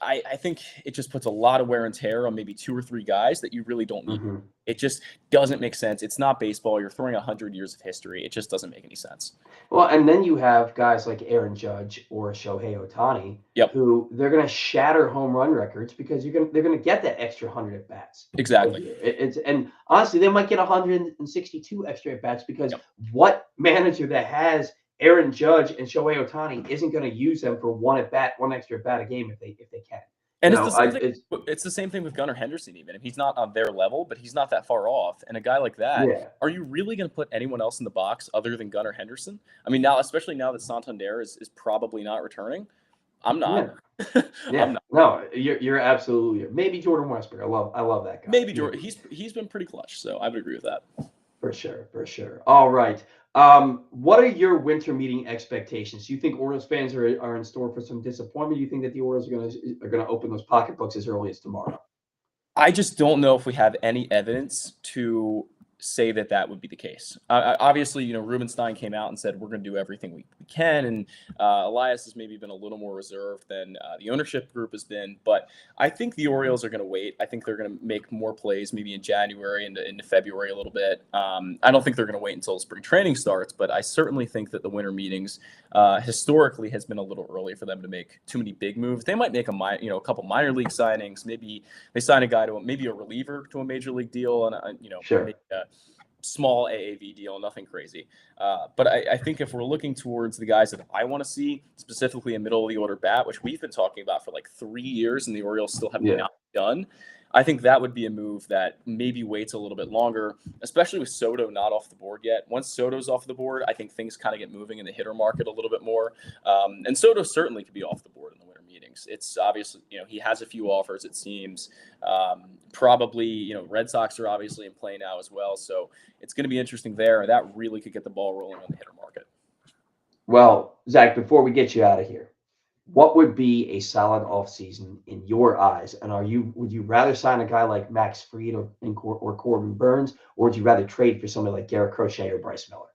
I think it just puts a lot of wear and tear on maybe 2 or 3 guys that you really don't need. Mhm. It just doesn't make sense. It's not baseball. You're throwing 100 years of history. It just doesn't make any sense. Well, and then you have guys like Aaron Judge or Shohei Ohtani, Yep. who they're going to shatter home run records because they're going to get that extra 100 at bats. Exactly. And honestly, they might get 162 extra at bats because Yep. what manager that has Aaron Judge and Shohei Ohtani isn't going to use them for one extra at bat a game if they can. And You it's know, the same thing. It's the same thing with Gunnar Henderson. Even if he's not on their level, but he's not that far off. And a guy like that, Yeah. are you really going to put anyone else in the box other than Gunnar Henderson? I mean, now, especially now that Santander is probably not returning, I'm not. Yeah. I'm not. No, you're absolutely. Maybe Jordan Westbrook. I love that guy. Maybe Jordan. He's been pretty clutch, so I would agree with that. For sure. All right. What are your winter meeting expectations? Do you think Orioles fans are in store for some disappointment? Do you think that the Orioles are gonna open those pocketbooks as early as tomorrow? I just don't know if we have any evidence to say that would be the case. Obviously, Rubenstein came out and said we're going to do everything we can, and Elias has maybe been a little more reserved than the ownership group has been. But I think the Orioles are going to wait. I think they're going to make more plays maybe in January and into February a little bit. I don't think they're going to wait until spring training starts, but I certainly think that the winter meetings historically has been a little early for them to make too many big moves. They might make a couple minor league signings. Maybe they sign a guy to maybe a reliever to a major league deal, and Sure. maybe a small AAV deal, nothing crazy. But I think if we're looking towards the guys that I want to see, specifically a middle of the order bat, which we've been talking about for like 3 years, and the Orioles still have not done. I think that would be a move that maybe waits a little bit longer, especially with Soto not off the board yet. Once Soto's off the board, I think things kind of get moving in the hitter market a little bit more. And Soto certainly could be off the board in the winter meetings. It's obviously, he has a few offers, it seems. Probably, Red Sox are obviously in play now as well. So it's going to be interesting there. That really could get the ball rolling on the hitter market. Well, Zach, before we get you out of here, what would be a solid offseason in your eyes? And would you rather sign a guy like Max Fried or Corbin Burns, or would you rather trade for somebody like Garrett Crochet or Bryce Miller?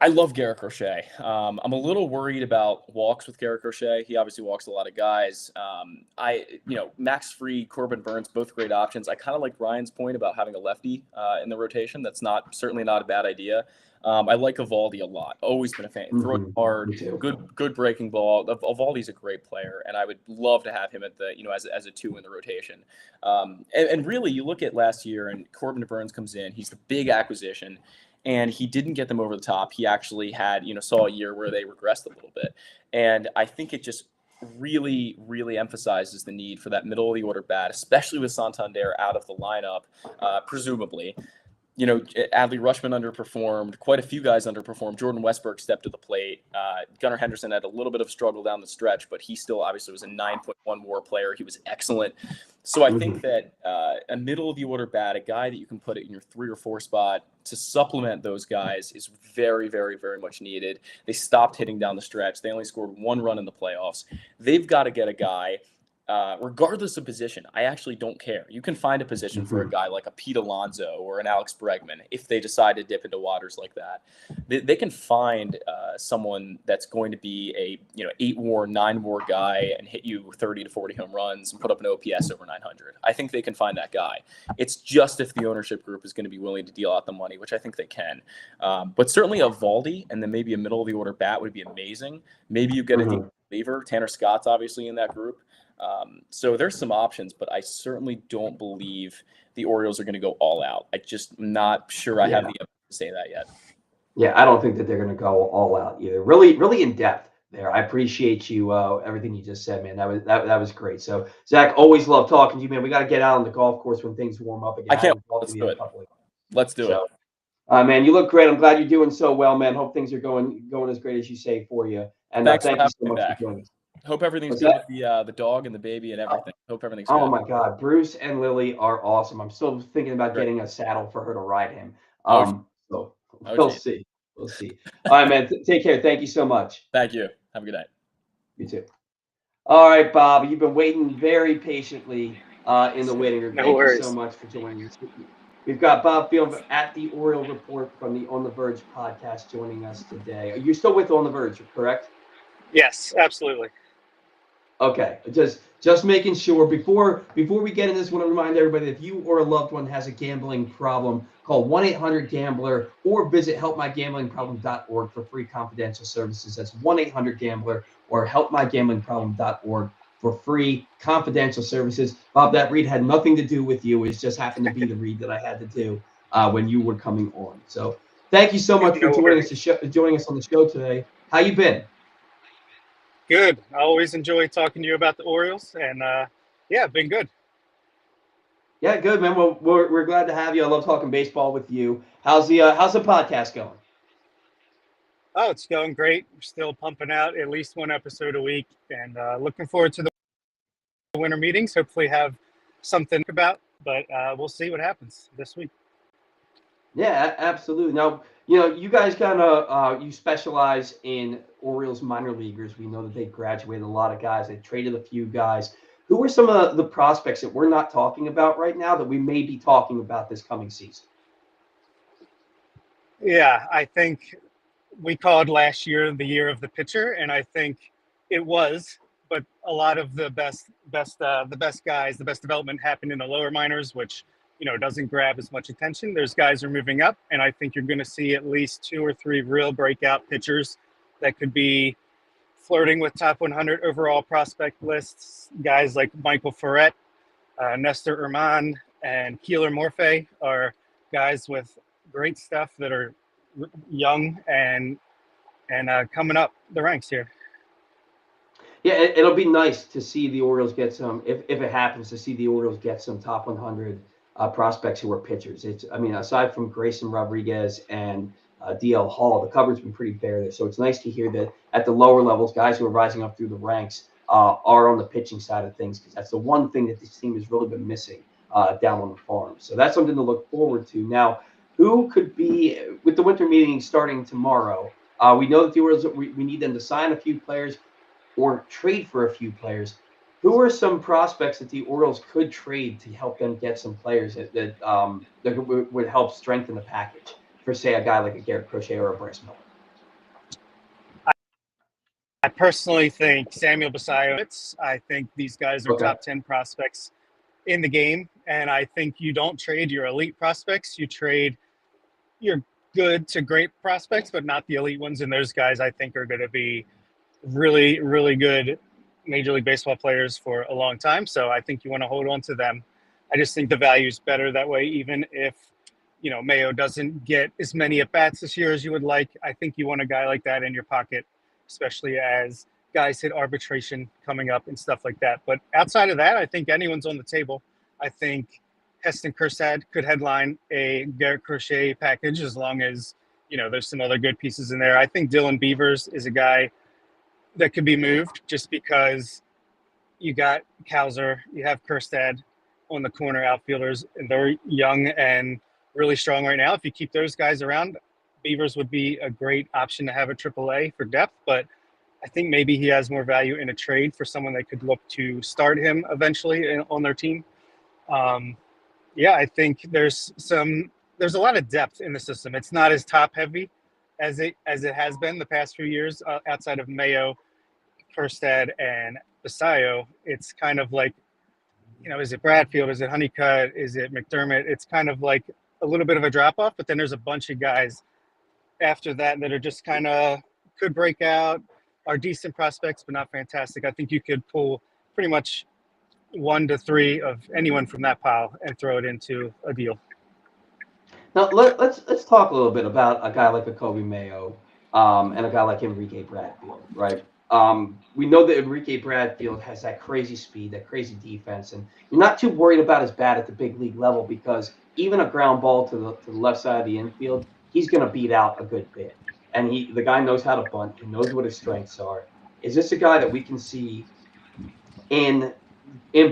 I love Garrett Crochet. I'm a little worried about walks with Garrett Crochet. He obviously walks a lot of guys. Max Fried, Corbin Burns, both great options. I kind of like Ryan's point about having a lefty in the rotation. That's certainly not a bad idea. I like Evaldi a lot. Always been a fan. Throwing hard, good breaking ball. Evaldi's a great player, and I would love to have him at the as a 2 in the rotation. And really, you look at last year, and Corbin Burns comes in. He's the big acquisition. And he didn't get them over the top. He actually had, saw a year where they regressed a little bit. And I think it just really, really emphasizes the need for that middle of the order bat, especially with Santander out of the lineup, presumably. Adley Rutschman underperformed. Quite a few guys underperformed. Jordan Westbrook stepped to the plate. Gunnar Henderson had a little bit of struggle down the stretch, but he still obviously was a 9.1 WAR player. He was excellent. So I think that a middle of the order bat, a guy that you can put it in your 3 or 4 spot to supplement those guys is very, very, very much needed. They stopped hitting down the stretch. They only scored 1 run in the playoffs. They've got to get a guy. Regardless of position, I actually don't care. You can find a position for a guy like a Pete Alonso or an Alex Bregman if they decide to dip into waters like that. They can find someone that's going to be a 8 WAR, 9 WAR guy and hit you 30 to 40 home runs and put up an OPS over 900. I think they can find that guy. It's just if the ownership group is going to be willing to deal out the money, which I think they can. But certainly Evaldi and then maybe a middle of the order bat would be amazing. Maybe you get a reliever. Tanner Scott's obviously in that group. So there's some options, but I certainly don't believe the Orioles are going to go all out. I just not sure I have the evidence to say that yet. Yeah, I don't think that they're going to go all out either. Really, really in depth there. I appreciate you everything you just said, man. That was great. So Zach, always love talking to you, man. We got to get out on the golf course when things warm up again. I can't. Let's do it. Let's do it. Man, you look great. I'm glad you're doing so well, man. Hope things are going as great as you say for you. And Thanks for thank you having so me much for back. joining us. Hope everything's What's good that? with the dog and the baby and everything. Hope everything's Oh good. my God, Bruce and Lily are awesome. I'm still thinking about Great. getting a saddle for her to ride him. Oh, So oh, we'll geez. see. We'll see. All right, man. Take care. Thank you so much. Thank you. Have a good night. You too. All right, Bob. You've been waiting very patiently in the waiting room. No Thank you so worries. much for joining us. We've got Bob Phelan at the Oriole Report from the On the Verge podcast joining us today. You're still with On the Verge, correct? Yes, absolutely. Okay, just making sure before we get into this, want to remind everybody that if you or a loved one has a gambling problem, call 1-800-GAMBLER or visit helpmygamblingproblem.org for free confidential services. That's 1-800-GAMBLER or helpmygamblingproblem.org for free confidential services. Bob, that read had nothing to do with you. It just happened to be the read that I had to do when you were coming on. So thank you so much for No joining us worries. joining us on the show today. How you been? Good. I always enjoy talking to you about the Orioles, and yeah, been good. Yeah, good, man. Well, we're glad to have you. I love talking baseball with you. How's the podcast going? Oh, it's going great. We're still pumping out at least one episode a week, and looking forward to the winter meetings. Hopefully, have something about, but we'll see what happens this week. Yeah, absolutely. Now, you guys kind of you specialize in Orioles minor leaguers. We know that they graduated a lot of guys. They traded a few guys. Who are some of the prospects that we're not talking about right now that we may be talking about this coming season? Yeah, I think we called last year the year of the pitcher, and I think it was. But a lot of the best guys, the best development happened in the lower minors, which doesn't grab as much attention. There's guys are moving up, and I think you're going to see at least 2 or 3 real breakout pitchers that could be flirting with top 100 overall prospect lists. Guys like Michael Ferret, Nestor Urman, and Keeler Morphe are guys with great stuff that are young and coming up the ranks here. Yeah, it'll be nice to see the Orioles get some, if it happens, to see the Orioles get some top 100 prospects who are pitchers. I mean, aside from Grayson Rodriguez and DL Hall, the cover's been pretty bare there. So it's nice to hear that at the lower levels, guys who are rising up through the ranks are on the pitching side of things, because that's the one thing that this team has really been missing down on the farm. So that's something to look forward to. Now, who could be, with the winter meeting starting tomorrow, we know that the Orioles, we need them to sign a few players or trade for a few players. Who are some prospects that the Orioles could trade to help them get some players that would help strengthen the package for, say, a guy like a Garrett Crochet or a Bryce Miller? I personally think Samuel Basayo. I think these guys are Okay. top 10 prospects in the game, and I think you don't trade your elite prospects. You trade your good to great prospects, but not the elite ones. And those guys, I think, are going to be really, really good Major League Baseball players for a long time. So I think you want to hold on to them. I just think the value is better that way, even if Mayo doesn't get as many at bats this year as you would like. I think you want a guy like that in your pocket, especially as guys hit arbitration coming up and stuff like that. But outside of that, I think anyone's on the table. I think Heston Kjerstad could headline a Garrett Crochet package as long as there's some other good pieces in there. I think Dylan Beavers is a guy that could be moved just because you got Kowser, you have Kjerstad on the corner outfielders, and they're young and really strong right now. If you keep those guys around, Beavers would be a great option to have at AAA for depth, but I think maybe he has more value in a trade for someone that could look to start him eventually on their team. Yeah, I think there's a lot of depth in the system. It's not as top heavy as it has been the past few years outside of Mayo, Kjerstad, and Basayo. It's kind of like, is it Bradfield? Is it Honeycutt? Is it McDermott? It's kind of like a little bit of a drop off, but then there's a bunch of guys after that are just kind of could break out, are decent prospects, but not fantastic. I think you could pull pretty much 1 to 3 of anyone from that pile and throw it into a deal. Now let's talk a little bit about a guy like a Kobe Mayo and a guy like Enrique Bradfield, right? We know that Enrique Bradfield has that crazy speed, that crazy defense, and you're not too worried about his bat at the big league level, because even a ground ball to the left side of the infield he's going to beat out a good bit. And the guy knows how to bunt. He knows what his strengths are. Is this a guy that we can see in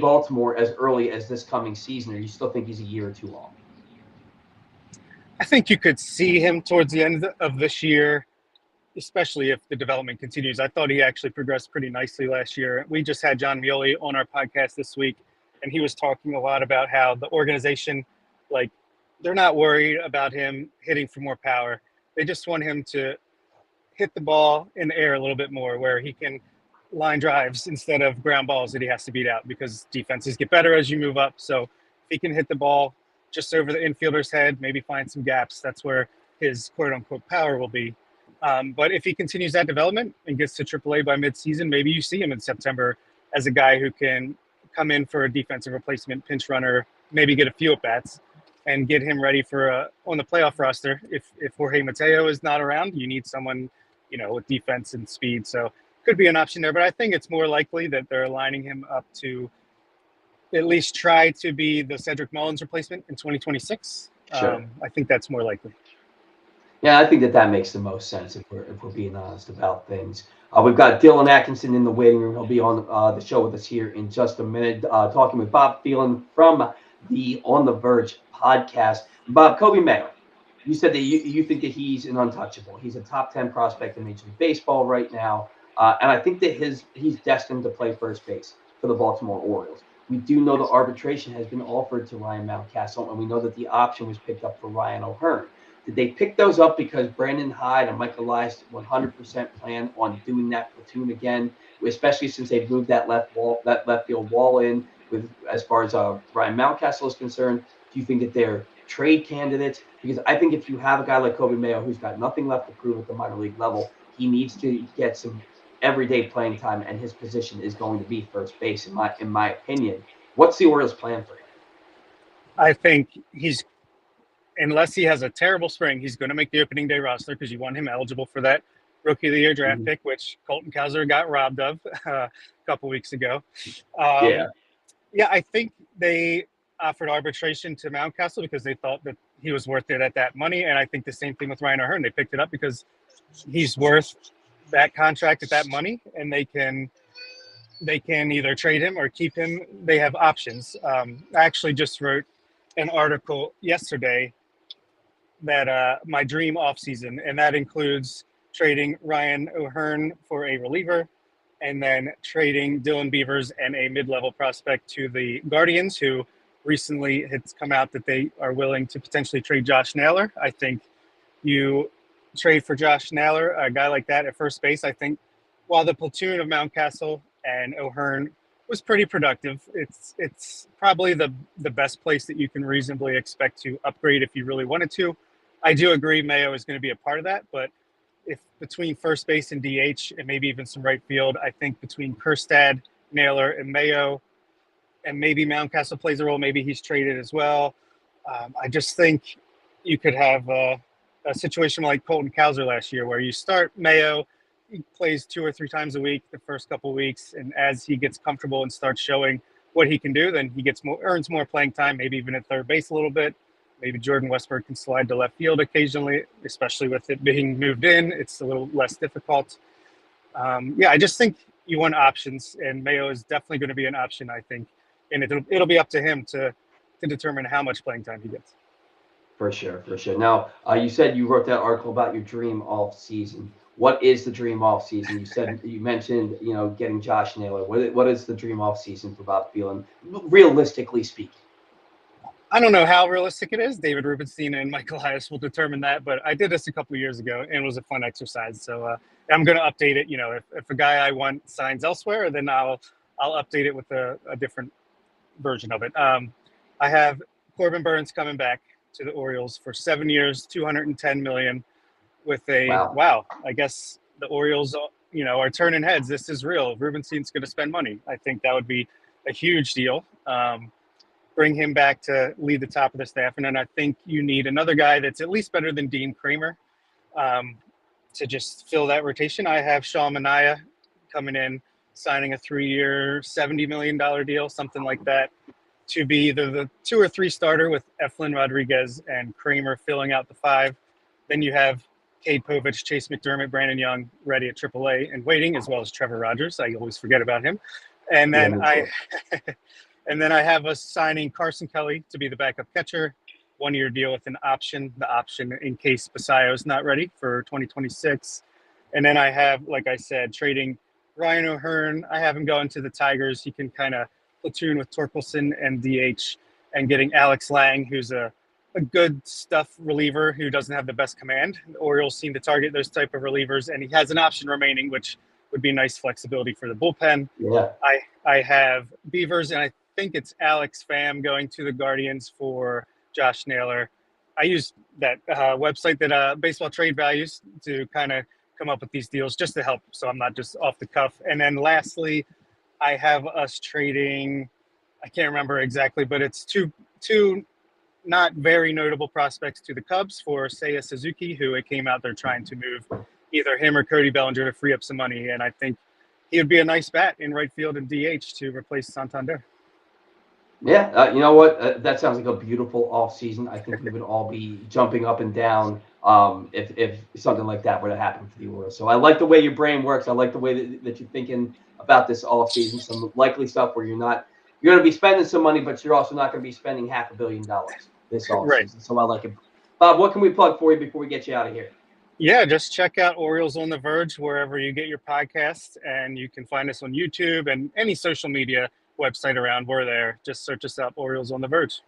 Baltimore as early as this coming season, or you still think he's a year or two off? I think you could see him towards the end of this year, especially if the development continues. I thought he actually progressed pretty nicely last year. We just had John Mioli on our podcast this week, and he was talking a lot about how the organization, like, they're not worried about him hitting for more power. They just want him to hit the ball in the air a little bit more, where he can line drives instead of ground balls that he has to beat out, because defenses get better as you move up. So if he can hit the ball just over the infielder's head, maybe find some gaps, that's where his quote-unquote power will be. But if he continues that development and gets to AAA by midseason, maybe you see him in September as a guy who can come in for a defensive replacement, pinch runner, maybe get a few at-bats, and get him ready for on the playoff roster. If Jorge Mateo is not around, you need someone, with defense and speed. So could be an option there. But I think it's more likely that they're lining him up to at least try to be the Cedric Mullins replacement in 2026. Sure. I think that's more likely. Yeah, I think that makes the most sense if we're being honest about things. We've got Dillon Atkinson in the waiting room. He'll be on the show with us here in just a minute, talking with Bob Phelan from the On the Verge podcast. Bob, Kobe Mayo, you said that you think that he's an untouchable. He's a top 10 prospect in Major League Baseball right now, and I think that he's destined to play first base for the Baltimore Orioles. We do know the arbitration has been offered to Ryan Mountcastle, and we know that the option was picked up for Ryan O'Hearn. Did they pick those up because Brandon Hyde and Michael Elias 100% plan on doing that platoon again, especially since they've moved that left field wall in with as far as Ryan Mountcastle is concerned? Do you think that they're trade candidates? Because I think if you have a guy like Kobe Mayo who's got nothing left to prove at the minor league level, he needs to get some everyday playing time, and his position is going to be first base, in my opinion. What's the Orioles' plan for him? I think unless he has a terrible spring, he's going to make the opening day roster, because you want him eligible for that Rookie of the Year draft pick, which Colton Cowser got robbed of a couple weeks ago. Yeah, I think they offered arbitration to Mountcastle because they thought that he was worth it at that money, and I think the same thing with Ryan O'Hearn. They picked it up because he's worth that contract at that money, and they can either trade him or keep him. They have options. I actually just wrote an article yesterday that my dream offseason, and that includes trading Ryan O'Hearn for a reliever, and then trading Dylan Beavers and a mid-level prospect to the Guardians, who recently it's come out that they are willing to potentially trade Josh Naylor. I think you trade for Josh Naylor, a guy like that at first base. I think while the platoon of Mountcastle and O'Hearn was pretty productive, it's probably the best place that you can reasonably expect to upgrade if you really wanted to. I do agree Mayo is going to be a part of that, but if between first base and DH and maybe even some right field, I think between Kjerstad, Naylor, and Mayo, and maybe Mountcastle plays a role, maybe he's traded as well. I just think you could have a situation like Colton Cowser last year, where you start Mayo, he plays 2 or 3 times a week the first couple of weeks, and as he gets comfortable and starts showing what he can do, then he earns more playing time, maybe even at third base a little bit. Maybe Jordan Westburg can slide to left field occasionally, especially with it being moved in. It's a little less difficult. I just think you want options, and Mayo is definitely going to be an option, I think. And it'll be up to him to determine how much playing time he gets. For sure. Now, you said you wrote that article about your dream off season. What is the dream off season? You mentioned, getting Josh Naylor. What is the dream off season for Bob Phelan, realistically speaking? I don't know how realistic it is. David Rubenstein and Michael Elias will determine that. But I did this a couple of years ago, and it was a fun exercise. So I'm going to update it. If a guy I want signs elsewhere, then I'll update it with a different version of it. I have Corbin Burns coming back to the Orioles for 7 years, $210 million, with wow. I guess the Orioles, are turning heads. This is real. Rubenstein's going to spend money. I think that would be a huge deal. Bring him back to lead the top of the staff. And then I think you need another guy that's at least better than Dean Kramer to just fill that rotation. I have Sean Manaea coming in, signing a 3-year, $70 million deal, something like that, to be either the 2 or 3 starter with Eflin, Rodriguez, and Kramer filling out the 5. Then you have Cade Povich, Chase McDermott, Brandon Young ready at AAA and waiting, as well as Trevor Rogers. I always forget about him. And then I have us signing Carson Kelly to be the backup catcher, 1-year deal with an option, the option in case Basayo's not ready for 2026. And then I have, like I said, trading Ryan O'Hearn. I have him going to the Tigers. He can kind of platoon with Torkelson and DH, and getting Alex Lang, who's a good stuff reliever who doesn't have the best command. The Orioles seem to target those type of relievers, and he has an option remaining, which would be nice flexibility for the bullpen. Yeah. I have Beavers, and I think it's Alex Pham going to the Guardians for Josh Naylor. I use that website that Baseball Trade Values to kind of come up with these deals just to help, so I'm not just off the cuff. And then lastly, I have us trading, I can't remember exactly, but it's two not very notable prospects to the Cubs for Seiya Suzuki, who it came out they're trying to move either him or Cody Bellinger to free up some money. And I think he would be a nice bat in right field and DH to replace Santander. Yeah, you know what? That sounds like a beautiful off season. I think we would all be jumping up and down if something like that were to happen for the Orioles. So I like the way your brain works. I like the way that you're thinking about this off season. Some likely stuff where you're going to be spending some money, but you're also not going to be spending $500 million this off season. So I like it. Bob, what can we plug for you before we get you out of here? Yeah, just check out Orioles on the Verge wherever you get your podcasts, and you can find us on YouTube and any social media website around. We're there. Just search us up, Orioles on the Verge.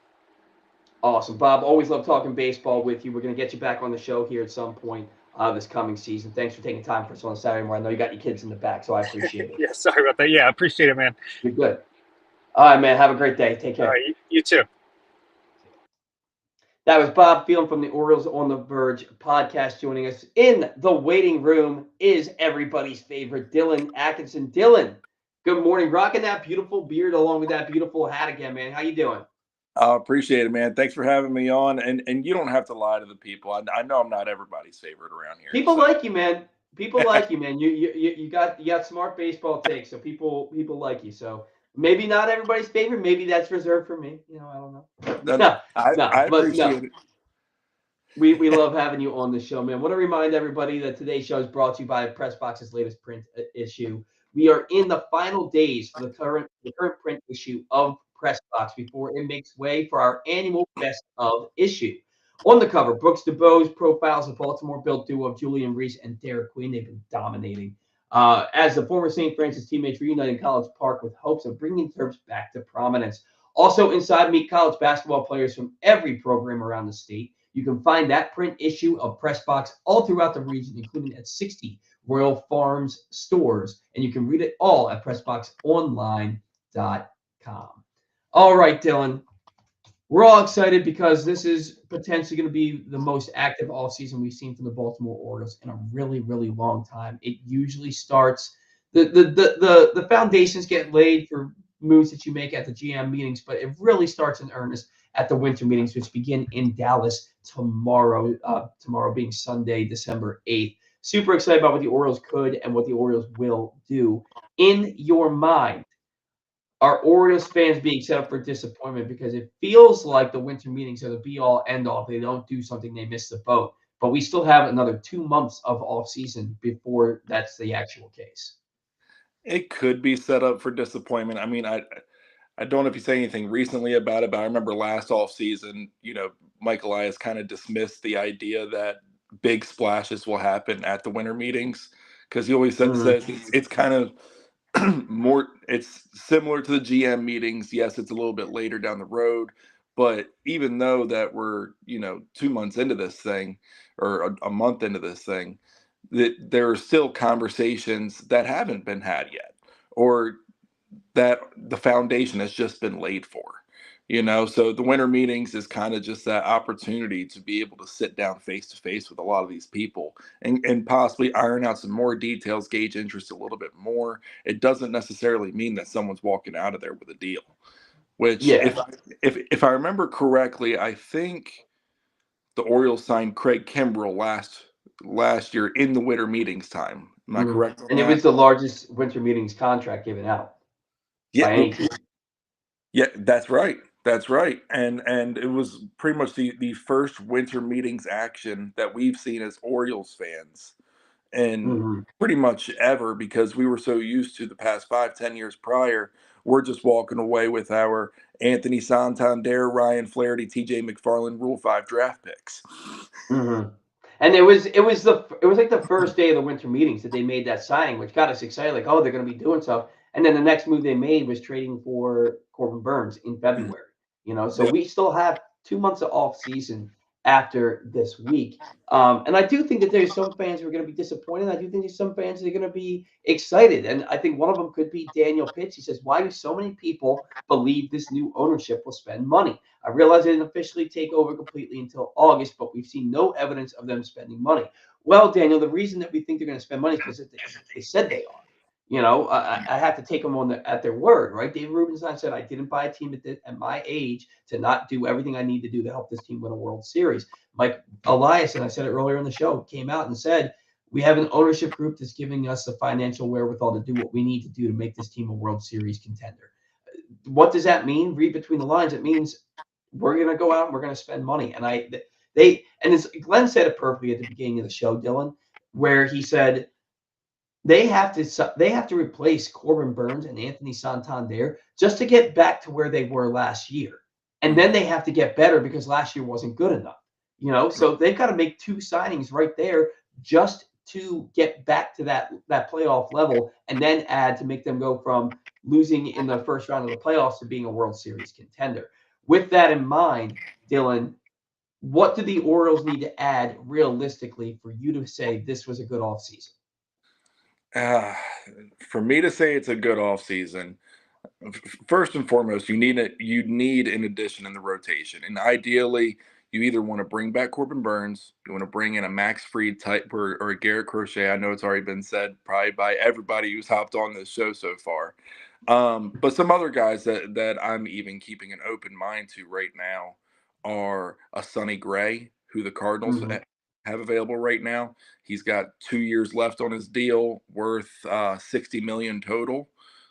Awesome. Bob, always love talking baseball with you. We're going to get you back on the show here at some point this coming season. Thanks for taking time for us on Saturday morning. I know you got your kids in the back, so I appreciate it. Yeah, sorry about that. Yeah, I appreciate it, man. You're good. All right, man. Have a great day. Take care. All right, you too. That was Bob Phelan from the Orioles on the Verge podcast. Joining us in the waiting room is everybody's favorite Dillon Atkinson. Dillon, good morning. Rocking that beautiful beard along with that beautiful hat again, man. How you doing? I appreciate it, man. Thanks for having me on. And you don't have to lie to the people. I know I'm not everybody's favorite around here. People like you, man. People like you, man. You got smart baseball takes, so people like you. So maybe not everybody's favorite. Maybe that's reserved for me. I don't know. I appreciate it. We love having you on the show, man. I want to remind everybody that today's show is brought to you by Pressbox's latest print issue. We are in the final days for the current print issue of Pressbox before it makes way for our annual best of issue. On the cover, Brooks DeBose profiles the Baltimore-built duo of Julian Reese and Derek Queen. They've been dominating. As the former St. Francis teammates reunite in College Park with hopes of bringing Terps back to prominence. Also inside, meet college basketball players from every program around the state. You can find that print issue of Pressbox all throughout the region, including at 60 Royal Farms stores. And you can read it all at PressboxOnline.com. All right, Dillon. We're all excited because this is potentially going to be the most active offseason we've seen from the Baltimore Orioles in a really, really long time. It usually starts the foundations get laid for moves that you make at the GM meetings, but it really starts in earnest at the winter meetings, which begin in Dallas tomorrow. Tomorrow being Sunday, December 8th. Super excited about what the Orioles could and what the Orioles will do. In your mind, are Orioles fans being set up for disappointment? Because it feels like the winter meetings are the be-all, end-all. If they don't do something, they miss the boat. But we still have another 2 months of off-season before that's the actual case. It could be set up for disappointment. I mean, I don't know if you say anything recently about it, but I remember last offseason, Mike Elias kind of dismissed the idea that big splashes will happen at the winter meetings because he always says it's kind of more, it's similar to the GM meetings. Yes, it's a little bit later down the road, but even though that we're 2 months into this thing or a month into this thing, that there are still conversations that haven't been had yet, or that the foundation has just been laid for. So the winter meetings is kind of just that opportunity to be able to sit down face to face with a lot of these people and possibly iron out some more details, gauge interest a little bit more. It doesn't necessarily mean that someone's walking out of there with a deal, which if I remember correctly, I think the Orioles signed Craig Kimbrell last year in the winter meetings time. Am I correct on and that? It was the largest winter meetings contract given out by any team. Yeah, that's right. That's right. And it was pretty much the first winter meetings action that we've seen as Orioles fans and Hmm. pretty much ever, because we were so used to the past 5, 10 years prior. We're just walking away with our Anthony Santander, Ryan Flaherty, TJ McFarland Rule 5 draft picks. Hmm. And it was like the first day of the winter meetings that they made that signing, which got us excited. Like, oh, they're going to be doing stuff. And then the next move they made was trading for Corbin Burns in February. So Yep. we still have 2 months of off season after this week. And I do think that there's some fans who are going to be disappointed. I do think there's some fans that are going to be excited. And I think one of them could be Daniel Pitts. He says, why do so many people believe this new ownership will spend money? I realize they didn't officially take over completely until August, but we've seen no evidence of them spending money. Well, Daniel, the reason that we think they're going to spend money is because they said they are. I have to take them at their word, right? David Rubenstein said, I didn't buy a team at my age to not do everything I need to do to help this team win a World Series. Mike Elias, and I said it earlier in the show, came out and said, we have an ownership group that's giving us the financial wherewithal to do what we need to do to make this team a World Series contender. What does that mean? Read between the lines. It means we're going to go out and we're going to spend money. And as Glenn said it perfectly at the beginning of the show, Dillon, where he said they have to replace Corbin Burns and Anthony Santander just to get back to where they were last year. And then they have to get better because last year wasn't good enough. So they've got to make 2 signings right there just to get back to that playoff level, and then add to make them go from losing in the first round of the playoffs to being a World Series contender. With that in mind, Dillon, what do the Orioles need to add realistically for you to say this was a good offseason? Uh, for me to say it's a good offseason, first and foremost, you need an addition in the rotation, and ideally, you either want to bring back Corbin Burns, you want to bring in a Max Fried type or a Garrett Crochet. I know it's already been said probably by everybody who's hopped on this show so far, but some other guys that I'm even keeping an open mind to right now are a Sonny Gray, who the Cardinals Mm-hmm. have available right now. He's got 2 years left on his deal, worth $60 million total.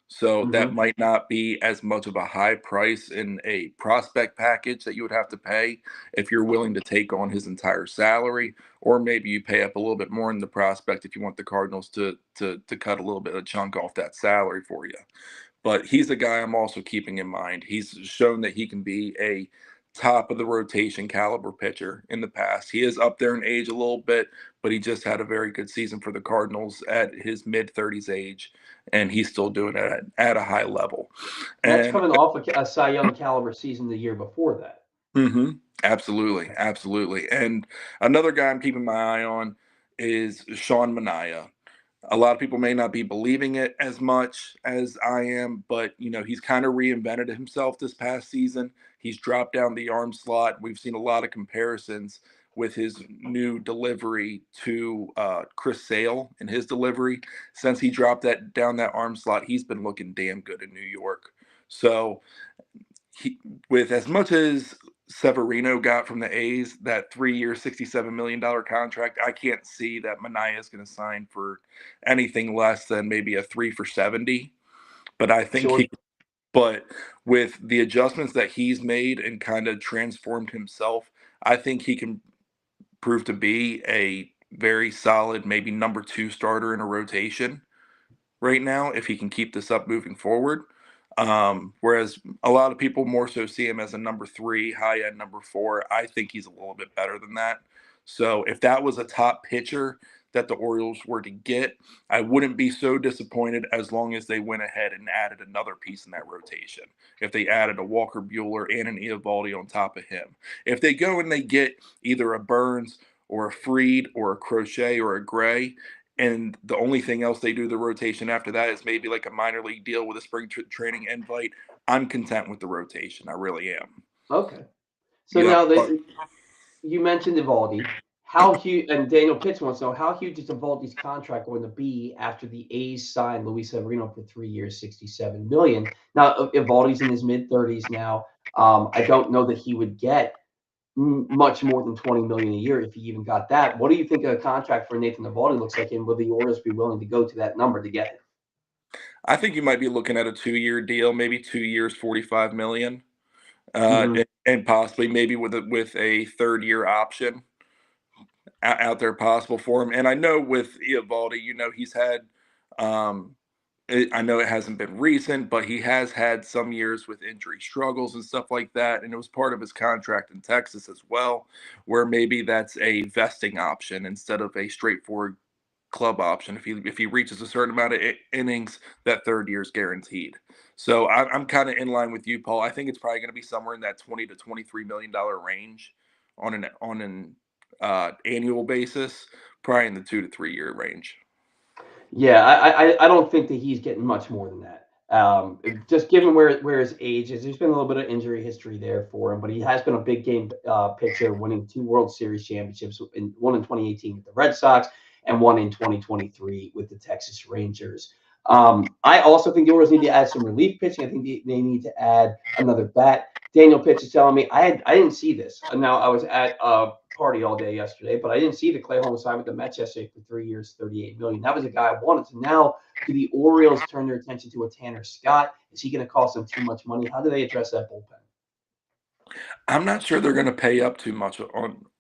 So that Mm-hmm. might not be as much of a high price in a prospect package that you would have to pay if you're willing to take on his entire salary, or maybe you pay up a little bit more in the prospect if you want the Cardinals to cut a little bit of chunk off that salary for you. But he's a guy I'm also keeping in mind. He's shown that he can be a top of the rotation caliber pitcher in the past. He is up there in age a little bit, but he just had a very good season for the Cardinals at his mid 30s age, and he's still doing it at a high level. That's And coming off a Cy Young caliber season the year before that. absolutely, absolutely. And another guy I'm keeping my eye on is Sean Manaea. A lot of people may not be believing it as much as I am, but he's kind of reinvented himself this past season. He's dropped down the arm slot. We've seen a lot of comparisons with his new delivery to Chris Sale and his delivery. Since he dropped that arm slot, he's been looking damn good in New York. So with as much as Severino got from the A's, that 3-year, $67 million contract, I can't see that Manaea is going to sign for anything less than maybe a 3 for 70. But I think Sure. but with the adjustments that he's made and kind of transformed himself, I think he can prove to be a very solid, maybe number 2 starter in a rotation right now if he can keep this up moving forward. Whereas a lot of people more so see him as a number 3, high end number 4. I think he's a little bit better than that. So if that was a top pitcher that the Orioles were to get, I wouldn't be so disappointed as long as they went ahead and added another piece in that rotation. If they added a Walker Buehler and an Eovaldi on top of him. If they go and they get either a Burns or a Fried or a Crochet or a Gray, and the only thing else they do the rotation after that is maybe like a minor league deal with a spring training invite, I'm content with the rotation. I really am. Okay. So Yep. now you mentioned Evaldi. How huge, and Daniel Pitts wants to know, how huge is Evaldi's contract going to be after the A's sign Luis Severino for 3 years, $67 million? Now, Evaldi's in his mid-30s now. I don't know that he would get much more than $20 million a year if he even got that. What do you think a contract for Nathan Evaldi looks like, and will the Orioles be willing to go to that number to get him? I think you might be looking at a 2-year deal, maybe 2 years, $45 million. and possibly maybe with a third-year option out there possible for him. And I know with Eovaldi, he's had, I know it hasn't been recent, but he has had some years with injury struggles and stuff like that. And it was part of his contract in Texas as well, where maybe that's a vesting option instead of a straightforward club option. If he reaches a certain amount of innings, that third year is guaranteed. So I'm kind of in line with you, Paul. I think it's probably going to be somewhere in that $20 to $23 million range on an annual basis, probably in the 2 to 3 year range. Yeah, I don't think that he's getting much more than that. Just given where his age is, there's been a little bit of injury history there for him, but he has been a big game pitcher, winning 2 World Series championships, one in 2018 with the Red Sox and one in 2023 with the Texas Rangers. I also think the Orioles need to add some relief pitching. I think they need to add another bat. Daniel Pitts is telling me I didn't see this. Now I was at party all day yesterday, but I didn't see the Clay Holmes sign with the Mets yesterday for 3 years, $38 million. That was a guy I wanted to. Now, do the Orioles turn their attention to a Tanner Scott? Is he going to cost them too much money? How do they address that bullpen? I'm not sure they're going to pay up too much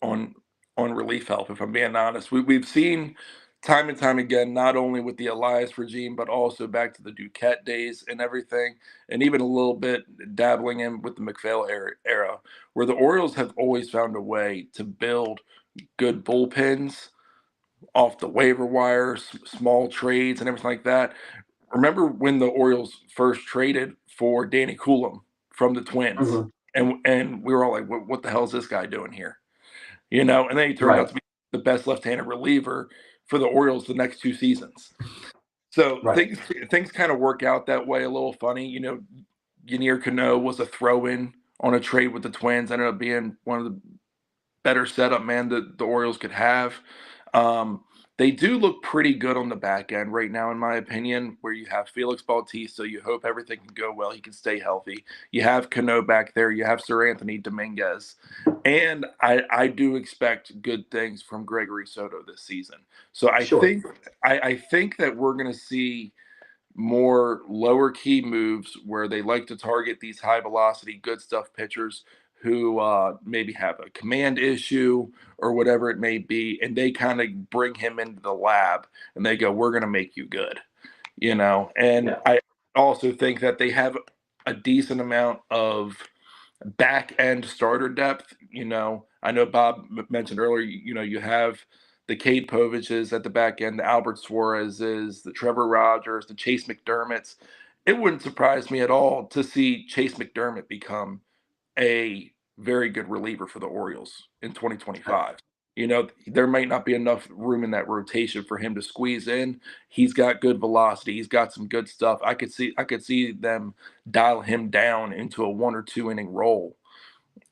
on relief help, if I'm being honest. We've seen time and time again, not only with the Elias regime, but also back to the Duquette days and everything, and even a little bit dabbling in with the McPhail era, where the Orioles have always found a way to build good bullpens off the waiver wire, small trades and everything like that. Remember when the Orioles first traded for Danny Coulomb from the Twins? Mm-hmm. And we were all like, what the hell is this guy doing here? And then he turned out to be the best left-handed reliever for the Orioles the next 2 seasons. So things kind of work out that way a little funny. Yanier Cano was a throw-in on a trade with the Twins, ended up being one of the better setup man that the Orioles could have. They do look pretty good on the back end right now, in my opinion, where you have Felix Bautista. You hope everything can go well. He can stay healthy. You have Cano back there. You have Sir Anthony Dominguez. And I do expect good things from Gregory Soto this season. So I think that we're going to see more lower key moves where they like to target these high velocity, good stuff pitchers who maybe have a command issue or whatever it may be, and they kind of bring him into the lab and they go, we're going to make you good, and I also think that they have a decent amount of back end starter depth. I know Bob mentioned earlier, you have the Cade Poviches at the back end, the Albert Suarezes, the Trevor Rogers, the Chase McDermotts. It wouldn't surprise me at all to see Chase McDermott become a very good reliever for the Orioles in 2025. There might not be enough room in that rotation for him to squeeze in. He's got good velocity. He's got some good stuff. I could see them dial him down into a 1 or 2 inning role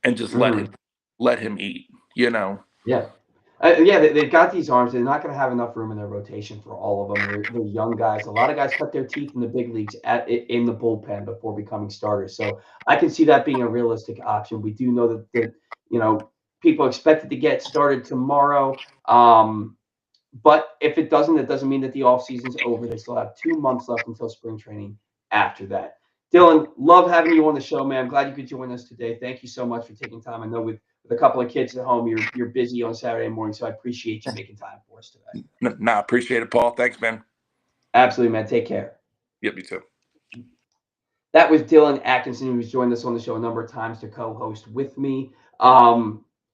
and just let him eat. Yeah. They've got these arms. They're not going to have enough room in their rotation for all of them. They're young guys. A lot of guys cut their teeth in the big leagues in the bullpen before becoming starters. So I can see that being a realistic option. We do know that people expected to get started tomorrow. But if it doesn't mean that the offseason's over. They still have 2 months left until spring training after that. Dillon, love having you on the show, man. I'm glad you could join us today. Thank you so much for taking time. I know with a couple of kids at home, you're busy on Saturday morning, so I appreciate you making time for us today. No, appreciate it, Paul. Thanks, man. Absolutely, man. Take care. Yep, you too. That was Dillon Atkinson, who's joined us on the show a number of times to co-host with me.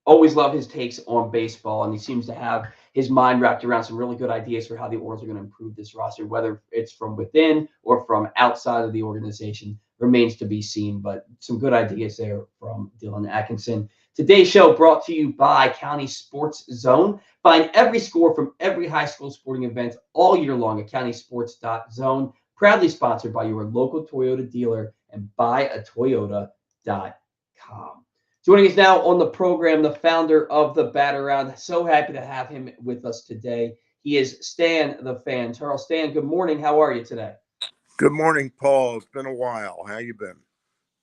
Always love his takes on baseball, and he seems to have his mind wrapped around some really good ideas for how the Orioles are going to improve this roster, whether it's from within or from outside of the organization remains to be seen, but some good ideas there from Dillon Atkinson. Today's show brought to you by County Sports Zone. Find every score from every high school sporting event all year long at countysports.zone. Proudly sponsored by your local Toyota dealer and buyatoyota.com. Joining us now on the program, the founder of the Bat Around. So happy to have him with us today. He is Stan the Fan. Charles, Stan, good morning. How are you today? Good morning, Paul. It's been a while. How you been?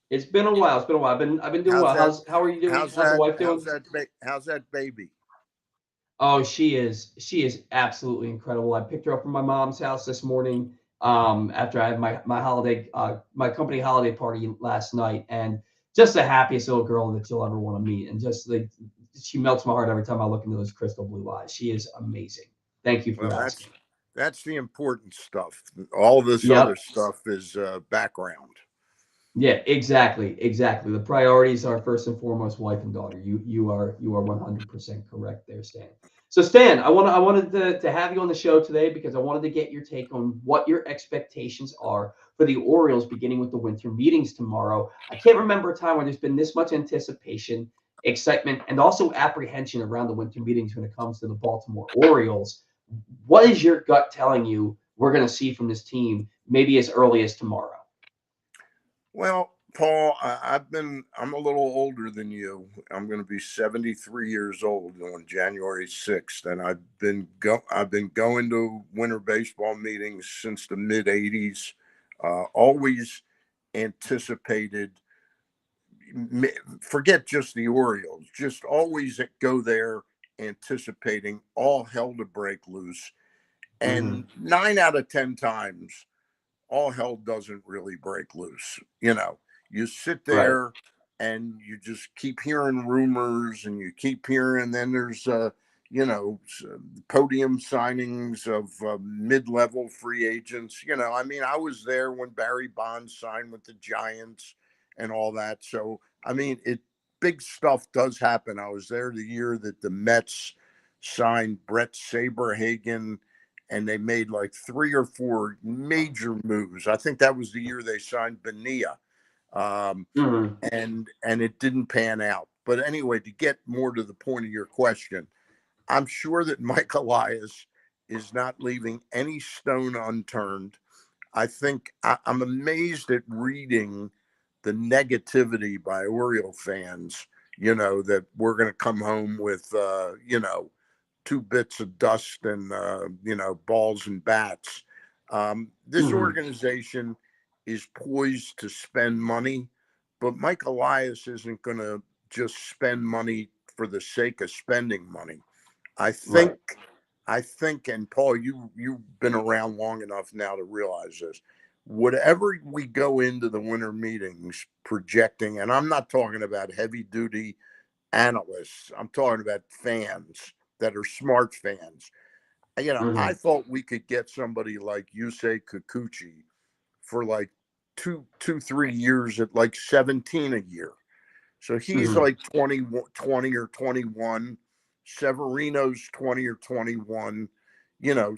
It's been a while. I've been doing well. How are you doing? How's the wife doing? How's that baby? Oh, she is absolutely incredible. I picked her up from my mom's house this morning after I had my holiday my company holiday party last night, and just the happiest little girl that you'll ever want to meet. And just like, she melts my heart every time I look into those crystal blue eyes. She is amazing. Thank you for Well, asking. that's the important stuff. All this Yep. other stuff is background. Yeah, exactly. The priorities are first and foremost wife and daughter. You are 100% correct there, Stan. So Stan, I wanted to have you on the show today because I wanted to get your take on what your expectations are for the Orioles beginning with the winter meetings tomorrow. I can't remember a time where there's been this much anticipation, excitement, and also apprehension around the winter meetings when it comes to the Baltimore Orioles. What is your gut telling you we're going to see from this team maybe as early as tomorrow? Well, Paul, I'm a little older than you. I'm going to be 73 years old on January 6th, and I've been going to winter baseball meetings since the mid 80s. Always anticipated, forget just the Orioles, just always go there anticipating all hell to break loose. And 9 out of 10 times, all hell doesn't really break loose. You sit Right. there and you just keep hearing rumors and you keep hearing, then there's, podium signings of mid-level free agents. I was there when Barry Bonds signed with the Giants and all that. So, big stuff does happen. I was there the year that the Mets signed Brett Saberhagen, and they made like 3 or 4 major moves. I think that was the year they signed Bonilla, and it didn't pan out. But anyway, to get more to the point of your question, I'm sure that Mike Elias is not leaving any stone unturned. I think I'm amazed at reading the negativity by Oriole fans, that we're going to come home with, 2 bits of dust and balls and bats. This organization is poised to spend money, but Mike Elias isn't going to just spend money for the sake of spending money. I think, Right. and Paul, you've been around long enough now to realize this. Whatever we go into the winter meetings projecting, and I'm not talking about heavy duty analysts, I'm talking about fans that are smart fans. I thought we could get somebody like Yusei Kikuchi for like 3 years at like 17 a year. So he's like 20 or 21. Severino's 20 or 21.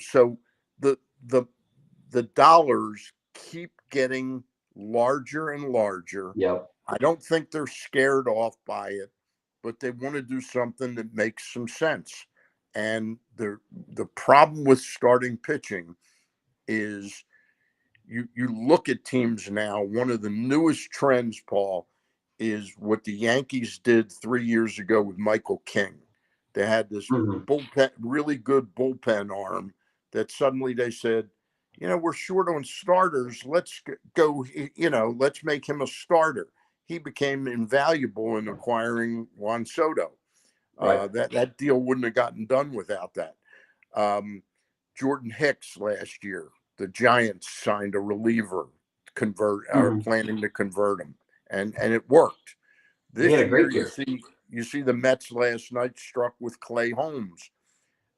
So the the the dollars keep getting larger and larger. Yep. I don't think they're scared off by it, but they want to do something that makes some sense. And the problem with starting pitching is you look at teams now. One of the newest trends, Paul, is what the Yankees did 3 years ago with Michael King. They had this bullpen, really good bullpen arm that suddenly they said, we're short on starters. Let's go, let's make him a starter. He became invaluable in acquiring Juan Soto. Right. That deal wouldn't have gotten done without that. Jordan Hicks last year, the Giants signed a reliever, planning to convert him, and it worked. He had This a year, great year. you see the Mets last night struck with Clay Holmes.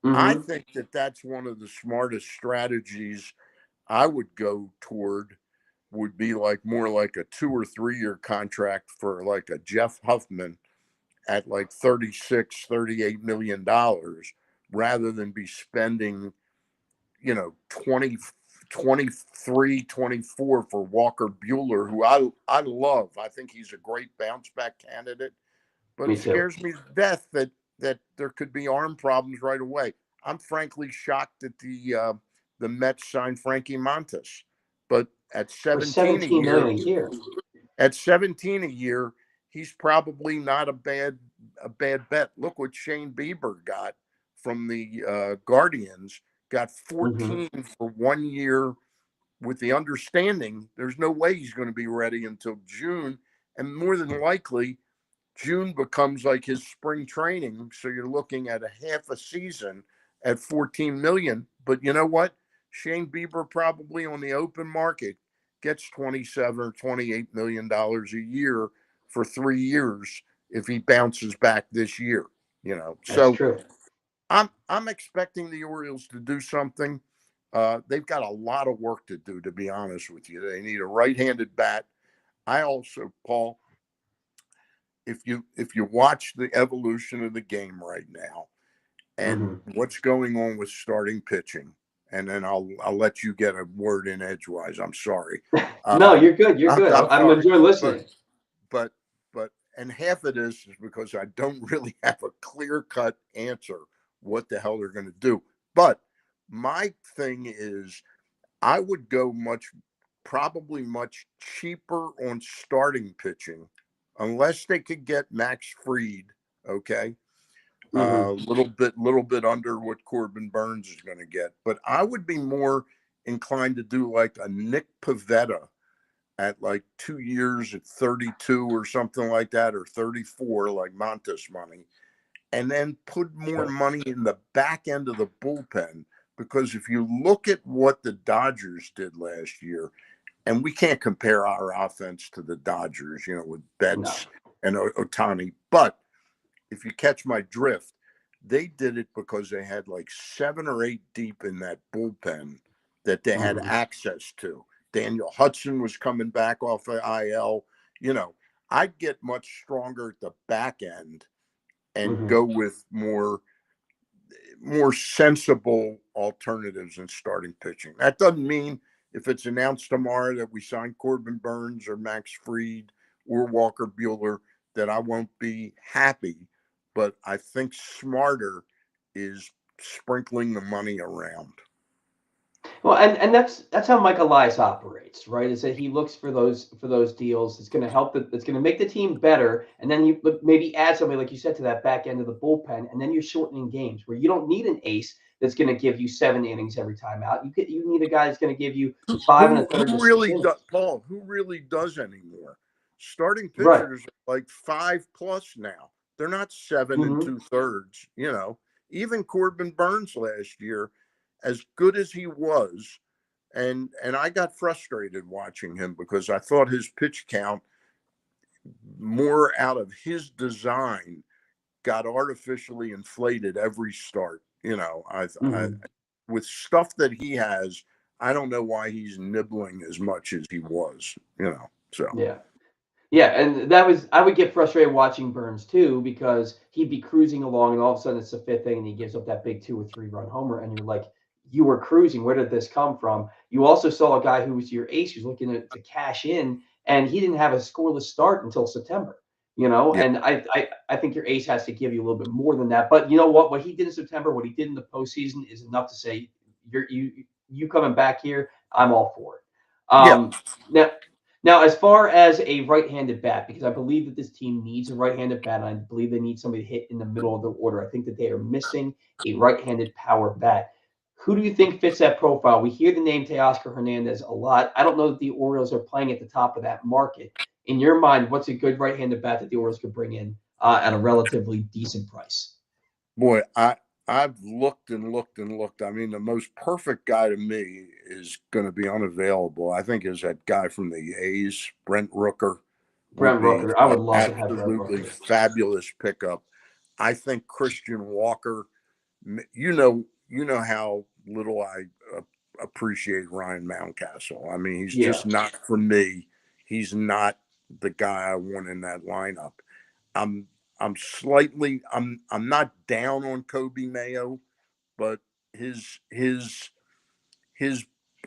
I Mm-hmm. think that's one of the smartest strategies I would go toward. Would be like more like a 2 or 3 year contract for like a Jeff Huffman at like $36-38 million, rather than be spending 20, 23, 24 for Walker Buehler, who I love. I think he's a great bounce back candidate, but Me it too. scares me to death that there could be arm problems right away. I'm frankly shocked that the Mets signed Frankie Montas, but at For 17 a 17 year, million a year. he's probably not a bad bet. Look what Shane Bieber got from the Guardians. Got 14 for 1 year, with the understanding there's no way he's going to be ready until June, and more than likely June becomes like his spring training. So you're looking at a half a season at 14 million. But you know what? Shane Bieber probably on the open market gets 27 or 28 million dollars a year for 3 years if he bounces back this year, you know. That's So true. I'm expecting the Orioles to do something. They've got a lot of work to do, to be honest with you. They need a right-handed bat. I also, Paul, if you watch the evolution of the game right now and what's going on with starting pitching, and then I'll let you get a word in edgewise. I'm sorry. No, you're good. You're good. I'm I'm sorry, enjoying listening. but and half of this is because I don't really have a clear-cut answer what the hell they're going to do. But my thing is, I would go probably much cheaper on starting pitching, unless they could get Max Fried. Okay, a little bit under what Corbin Burns is going to get, but I would be more inclined to do like a Nick Pivetta at like 2 years at 32 or something like that, or 34, like Montes money, and then put more money in the back end of the bullpen. Because if you look at what the Dodgers did last year, and we can't compare our offense to the Dodgers, you know, with Betts and Ohtani, but if you catch my drift, they did it because they had like 7 or 8 deep in that bullpen that they had access to. Daniel Hudson was coming back off of IL. You know, I'd get much stronger at the back end and go with more sensible alternatives in starting pitching. That doesn't mean if it's announced tomorrow that we sign Corbin Burns or Max Fried or Walker Buehler that I won't be happy. But I think smarter is sprinkling the money around. Well, and that's how Mike Elias operates, right? Is that he looks for those deals. It's going to help. It's going to make the team better, and then you maybe add somebody like you said to that back end of the bullpen, and then you're shortening games where you don't need an ace that's going to give you 7 innings every time out. You need a guy that's going to give you 5 1/3 to 6 really innings. does, Paul? Who really does anymore? Starting Right. pitchers are like 5+ now. They're not 7 2/3. You know, even Corbin Burns last year, as good as he was, and I got frustrated watching him because I thought his pitch count, more out of his design, got artificially inflated every start. You know, with stuff that he has, I don't know why he's nibbling as much as he was. You know, so Yeah. Yeah, and I would get frustrated watching Burns too, because he'd be cruising along and all of a sudden it's the 5th inning and he gives up that big 2 or 3 run homer and you're like, you were cruising. Where did this come from? You also saw a guy who was your ace who's looking to cash in, and he didn't have a scoreless start until September. yeah, And I think your ace has to give you a little bit more than that. But you know what? What he did in September, what he did in the postseason is enough to say you coming back here, I'm all for it. yeah. Now now, as far as a right-handed bat, because I believe that this team needs a right-handed bat, and I believe they need somebody to hit in the middle of the order. I think that they are missing a right-handed power bat. Who do you think fits that profile? We hear the name Teoscar Hernandez a lot. I don't know that the Orioles are playing at the top of that market. In your mind, what's a good right-handed bat that the Orioles could bring in at a relatively decent price? Boy, I've looked and looked and looked. I mean, the most perfect guy to me is going to be unavailable. I think is that guy from the A's, Brent Rooker, would Brent be Rooker. I would an love to have Brent absolutely Rooker. fabulous pickup. I think Christian Walker. You know how little I appreciate Ryan Mountcastle. I mean, he's Yeah, just not for me. He's not the guy I want in that lineup. I'm I'm not down on Kobe Mayo, but his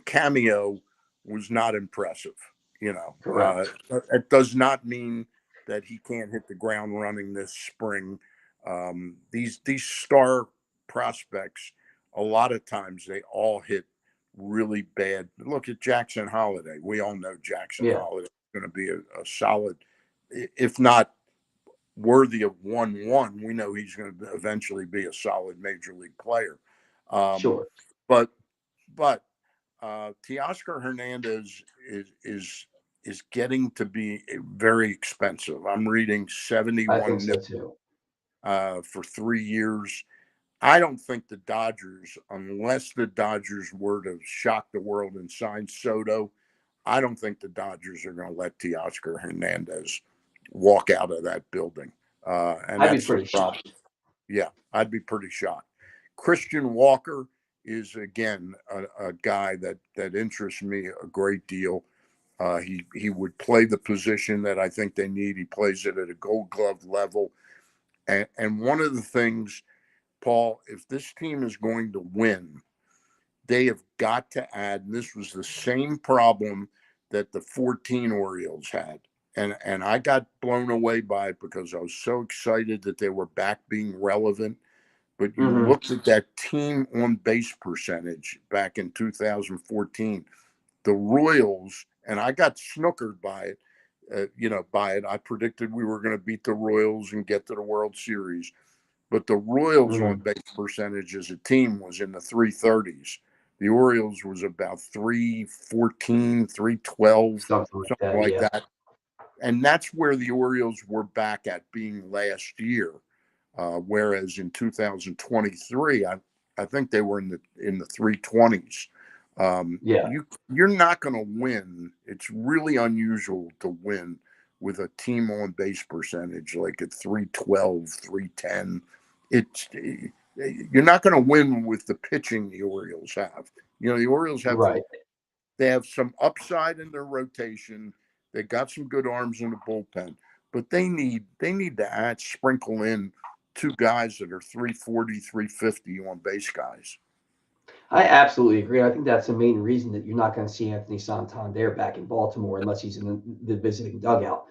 cameo was not impressive. You know, correct. it does not mean that he can't hit the ground running this spring. These star prospects, a lot of times they all hit really bad. Look at Jackson Holiday. We all know Jackson Yeah, Holiday is going to be a solid, if not worthy of 1-1. We know he's going to eventually be a solid major league player. sure. But Teoscar Hernandez is getting to be very expensive. I'm reading I think 71 so too. for 3 years. I don't think the Dodgers, unless the Dodgers were to shock the world and sign Soto, I don't think the Dodgers are going to let Teoscar Hernandez walk out of that building. And I'd be that's the pretty problem. shocked. Yeah, I'd be pretty shocked. Christian Walker is, again, a guy that interests me a great deal. He would play the position that I think they need. He plays it at a Gold Glove level. And one of the things, Paul, if this team is going to win, they have got to add, and this was the same problem that the 14 Orioles had. And I got blown away by it because I was so excited that they were back being relevant. But you looked at that team on base percentage back in 2014, the Royals, and I got snookered by it. I predicted we were going to beat the Royals and get to the World Series. But the Royals on base percentage as a team was in the 330s. The Orioles was about 314, 312, Something like that. that. And that's where the Orioles were back at being last year. Whereas in 2023, I think they were in the 320s. You're not going to win. It's really unusual to win with a team on base percentage like at 312, 310. You're not going to win with the pitching the Orioles have. The Orioles have they have some upside in their rotation. They got some good arms in the bullpen, but they need to sprinkle in two guys that are 340, 350 on base guys. I absolutely agree. I think that's the main reason that you're not going to see Anthony Santander back in Baltimore unless he's in the visiting dugout,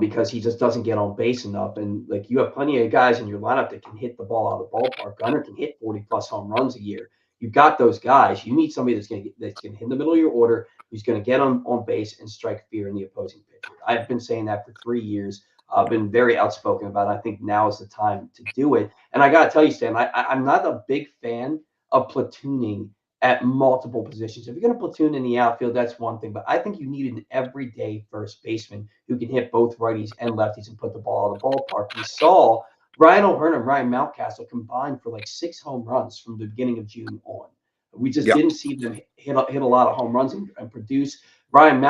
because he just doesn't get on base enough. And like you have plenty of guys in your lineup that can hit the ball out of the ballpark. Gunnar can hit 40 plus home runs a year. You've got those guys. You need somebody that's going to hit in the middle of your order, who's going to get on base and strike fear in the opposing pitcher. I've been saying that for 3 years. I've been very outspoken about it. I think now is the time to do it. And I got to tell you, Stan, I'm not a big fan of platooning at multiple positions. If you're going to platoon in the outfield, that's one thing. But I think you need an everyday first baseman who can hit both righties and lefties and put the ball out of the ballpark. We saw Ryan O'Hearn and Ryan Mountcastle combined for like 6 home runs from the beginning of June on. We just didn't see them hit a lot of home runs and produce. O'Hearn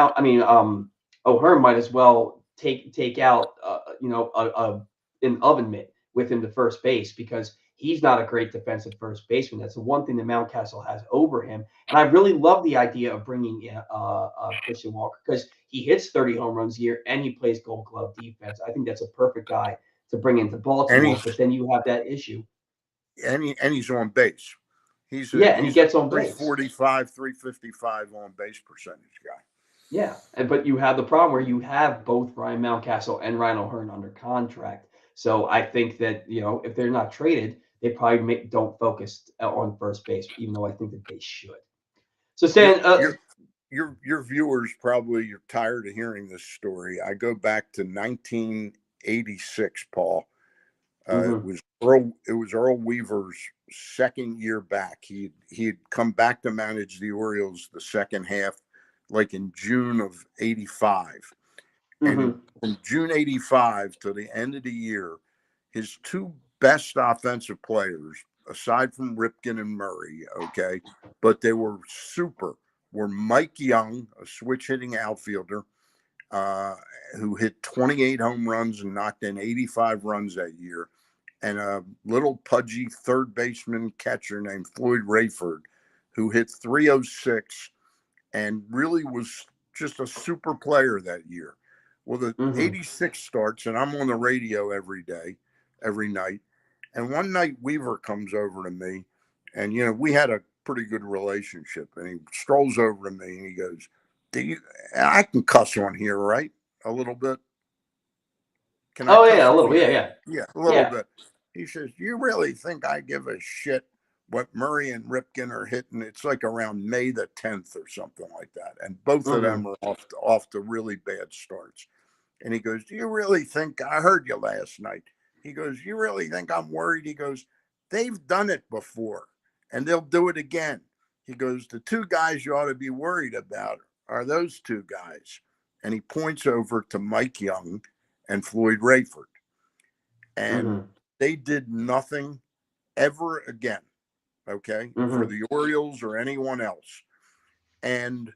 might as well take out an oven mitt with him to first base because he's not a great defensive first baseman. That's the one thing that Mountcastle has over him. And I really love the idea of bringing in Christian Walker because he hits 30 home runs a year and he plays Gold Glove defense. I think that's a perfect guy to bring into Baltimore. But then you have that issue. And he's on base. He gets on base. 345, 355 on base percentage guy. Yeah, but you have the problem where you have both Ryan Mountcastle and Ryan O'Hearn under contract. So I think that, if they're not traded, they probably don't focus on first base, even though I think that they should. So, Stan, your viewers probably are tired of hearing this story. I go back to 1986, Paul. It was Earl Weaver's second year back. He had come back to manage the Orioles the second half, like in June of '85. And from June '85 to the end of the year, his two best offensive players, aside from Ripken and Murray, but they were were Mike Young, a switch-hitting outfielder, who hit 28 home runs and knocked in 85 runs that year, and a little pudgy third baseman catcher named Floyd Rayford, who hit 306 and really was just a super player that year. Well, the 86 starts, and I'm on the radio every night. And one night Weaver comes over to me, and, we had a pretty good relationship. And he strolls over to me and he goes, I can cuss on here, right? A little bit. Can I? Oh, yeah, a little. Yeah, a little bit. He says, "You really think I give a shit what Murray and Ripken are hitting?" It's like around May the 10th or something like that, and both of them are off to really bad starts. And he goes, "Do you really think I heard you last night?" He goes, "You really think I'm worried?" He goes, "They've done it before, and they'll do it again." He goes, "The two guys you ought to be worried about are those two guys." And he points over to Mike Young and Floyd Rayford. And they did nothing ever again, for the Orioles or anyone else. And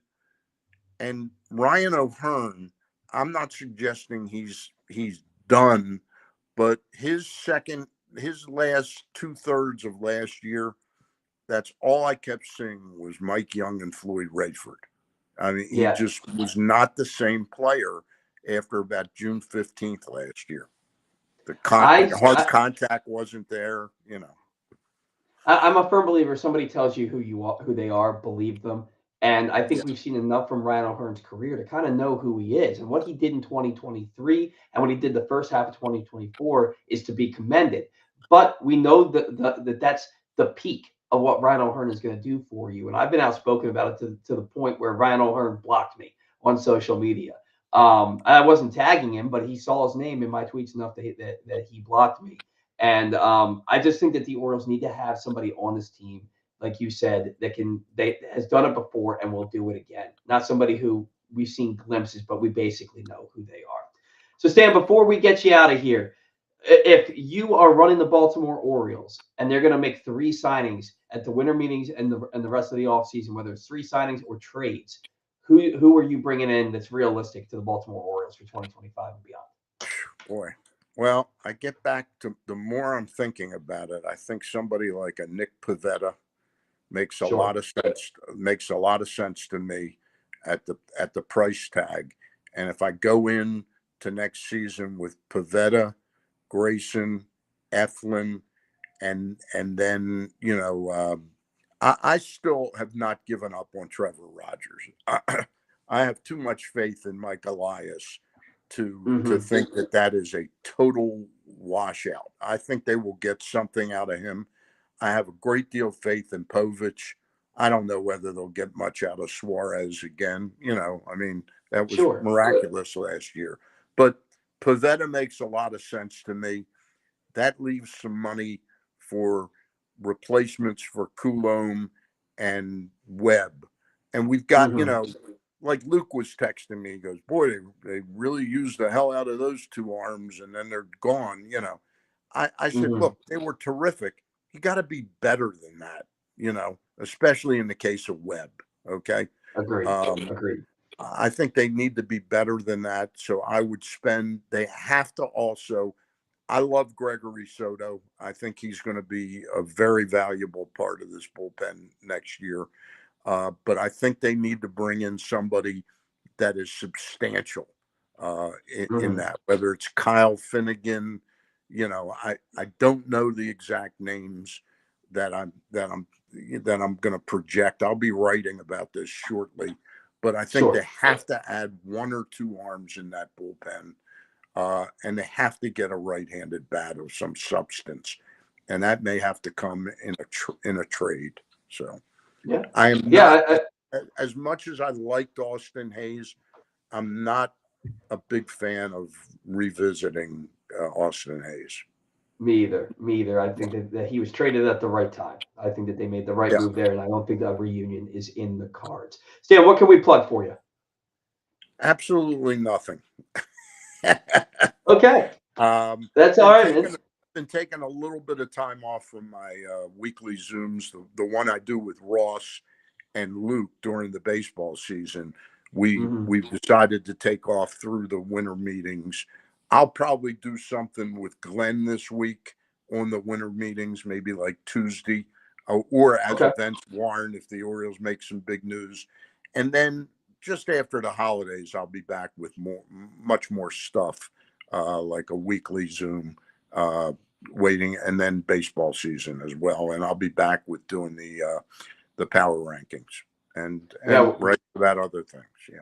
Ryan O'Hearn, I'm not suggesting he's he's done. But his last 2/3 of last year, that's all I kept seeing was Mike Young and Floyd Rayford. I mean, he Yeah. just was not the same player after about June 15th last year. The hard contact wasn't there, you know. I'm a firm believer. Somebody tells you who they are, believe them. And I think we've seen enough from Ryan O'Hearn's career to kind of know who he is, and what he did in 2023 and what he did the first half of 2024 is to be commended. But we know that that's the peak of what Ryan O'Hearn is going to do for you. And I've been outspoken about it to the point where Ryan O'Hearn blocked me on social media. I wasn't tagging him, but he saw his name in my tweets enough that he blocked me. And I just think that the Orioles need to have somebody on this team, like you said, that has done it before and will do it again. Not somebody who we've seen glimpses, but we basically know who they are. So Stan, before we get you out of here, if you are running the Baltimore Orioles and they're going to make 3 signings at the winter meetings and the rest of the offseason, whether it's 3 signings or trades, who are you bringing in that's realistic to the Baltimore Orioles for 2025 and beyond? Boy. Well, I get back to the more I'm thinking about it, I think somebody like a Nick Pivetta makes a lot of sense. Makes a lot of sense to me at the price tag. And if I go in to next season with Pivetta, Grayson, Eflin, and then I still have not given up on Trevor Rogers. I have too much faith in Mike Elias to think that is a total washout. I think they will get something out of him. I have a great deal of faith in Povich. I don't know whether they'll get much out of Suarez again. I mean, that was miraculous last year. But Pivetta makes a lot of sense to me. That leaves some money for replacements for Coulombe and Webb. And we've got, like Luke was texting me, he goes, boy, they really used the hell out of those 2 arms and then they're gone. I said, look, they were terrific. You got to be better than that, especially in the case of Webb. Okay. Agreed. I think they need to be better than that. So I would they have to also, I love Gregory Soto. I think he's going to be a very valuable part of this bullpen next year. But I think they need to bring in somebody that is substantial in that, whether it's Kyle Finnegan. I don't know the exact names that I'm going to project. I'll be writing about this shortly, but I think they have to add 1 or 2 arms in that bullpen, and they have to get a right-handed bat of some substance, and that may have to come in a trade. So. Yeah, I am not as much as I liked Austin Hayes. I'm not a big fan of revisiting Austin Hayes. Me either. I think that he was traded at the right time. I think that they made the right move there, and I don't think that reunion is in the cards. Stan, what can we plug for you? Absolutely nothing. Okay. That's all right. I've been taking a little bit of time off from my weekly Zooms, the one I do with Ross and Luke during the baseball season. We've decided to take off through the winter meetings. I'll probably do something with Glenn this week on the winter meetings, maybe like Tuesday, or as events warrant if the Orioles make some big news. And then just after the holidays, I'll be back with much more stuff, like a weekly Zoom waiting, and then baseball season as well. And I'll be back with doing the power rankings and right about other things. Yeah.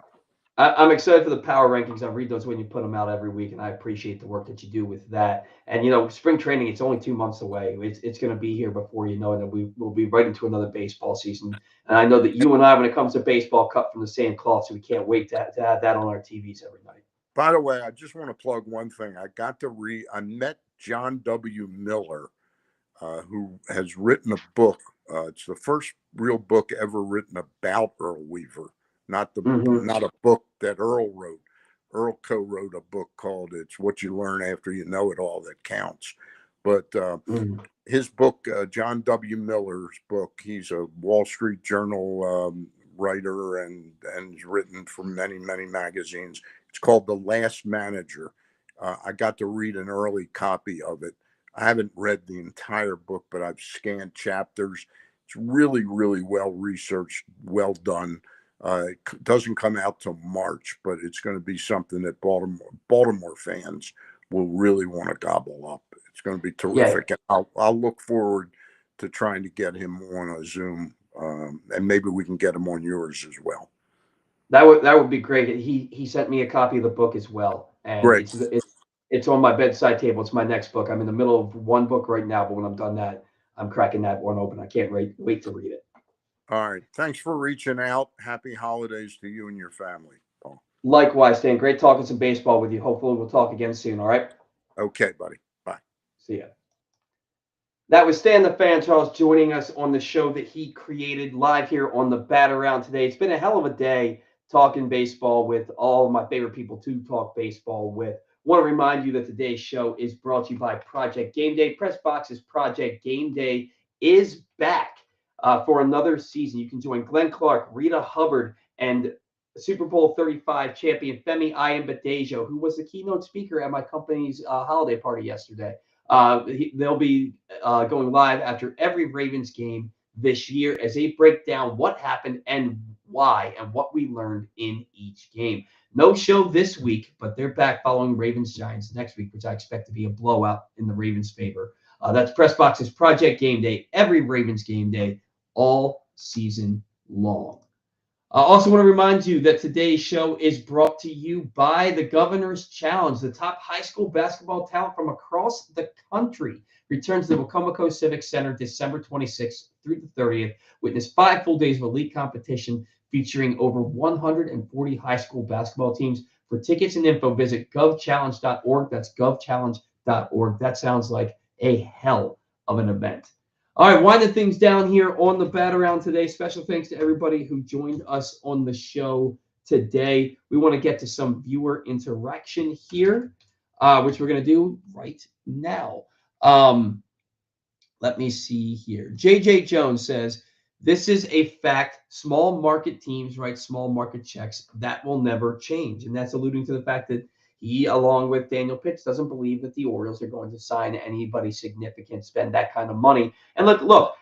I'm excited for the power rankings. I read those when you put them out every week, and I appreciate the work that you do with that. And spring training, it's only 2 months away. It's going to be here before you know it, and we will be right into another baseball season. And I know that you and I, when it comes to baseball, cut from the same cloth, so we can't wait to have that on our TVs every night. By the way, I just want to plug one thing. I met John W. Miller, who has written a book. It's the first real book ever written about Earl Weaver. Not a book that Earl wrote. Earl co-wrote a book called "It's What You Learn After You Know It All That Counts." But his book, John W. Miller's book, he's a Wall Street Journal writer and has written for many magazines. It's called The Last Manager, I got to read an early copy of it. I haven't read the entire book, but I've scanned chapters. It's really, really well researched, well done. It doesn't come out till March, but it's going to be something that Baltimore fans will really want to gobble up. It's going to be terrific. Yeah, And I'll look forward to trying to get him on a Zoom, and maybe we can get him on yours as well. that would be great. He sent me a copy of the book as well, and Great. it's on my bedside table. It's my next book. I'm in the middle of one book right now, but when I'm done that, I'm cracking that one open. I can't wait to read it. All right. Thanks for reaching out. Happy holidays to you and your family, Paul. Likewise, Dan. Great talking some baseball with you. Hopefully, we'll talk again soon. All right. Okay, buddy. Bye. See ya. That was Stan the Fan Charles joining us on the show that he created live here on the Bat Around today. It's been a hell of a day talking baseball with all of my favorite people to talk baseball with. Want to remind you that today's show is brought to you by Project Game Day. Press Box's Project Game Day is back for another season. You can join Glenn Clark, Rita Hubbard, and Super Bowl 35 champion Femi Ayanbadejo, who was the keynote speaker at my company's holiday party yesterday. They'll be going live after every Ravens game this year as they break down what happened and why and what we learned in each game. No show this week, but they're back following Ravens Giants next week, which I expect to be a blowout in the Ravens' favor. That's Press Box's Project Game Day, every Ravens game day, all season long. I also want to remind you that today's show is brought to you by the Governor's Challenge. The top high school basketball talent from across the country returns to the Wacomico Civic Center December 26th through the 30th. Witness 5 full days of elite competition featuring over 140 high school basketball teams. For tickets and info, visit govchallenge.org. That's govchallenge.org. That sounds like a hell of an event. All right, winding things down here on the Bat Around today. Special thanks to everybody who joined us on the show today. We want to get to some viewer interaction here, which we're going to do right now. Let me see here. JJ Jones says, this is a fact. Small market teams write small market checks. That will never change. And that's alluding to the fact that he, along with Daniel Pitts, doesn't believe that the Orioles are going to sign anybody significant, spend that kind of money. And look,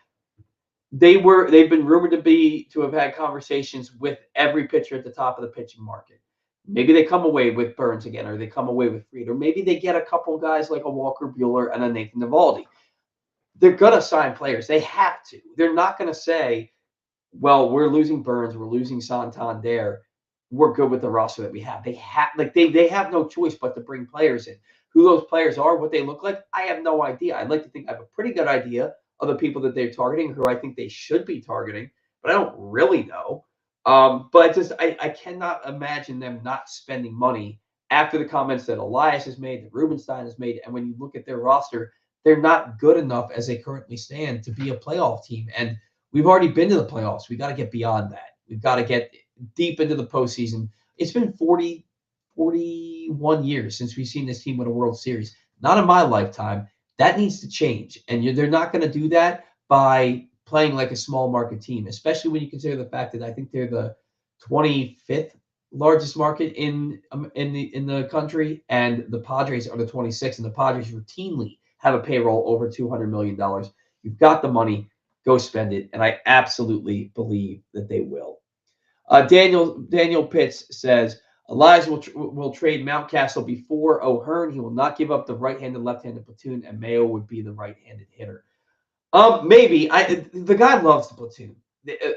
they've been rumored to have had conversations with every pitcher at the top of the pitching market. Maybe they come away with Burns again, or they come away with Fried, or maybe they get a couple guys like a Walker Buehler and a Nathan Eovaldi. They're going to sign players. They have to. They're not going to say, well, we're losing Burns, we're losing Santander, we're good with the roster that we have. They have no choice but to bring players in. Who those players are, what they look like, I have no idea. I'd like to think I have a pretty good idea of the people that they're targeting, who I think they should be targeting, but I don't really know. But I cannot imagine them not spending money after the comments that Elias has made, that Rubenstein has made, and when you look at their roster, they're not good enough as they currently stand to be a playoff team. And we've already been to the playoffs. We got to get beyond that. We've got to get deep into the postseason. It's been 41 years since we've seen this team win a World Series. Not in my lifetime. That needs to change. And they're not going to do that by playing like a small market team, especially when you consider the fact that I think they're the 25th largest market in the country, and the Padres are the 26th, and the Padres routinely have a payroll over $200 million. You've got the money. Go spend it. And I absolutely believe that they will. Daniel Pitts says, Elias will trade Mountcastle before O'Hearn. He will not give up the right-handed, left-handed platoon, and Mayo would be the right-handed hitter. Maybe. The guy loves the platoon.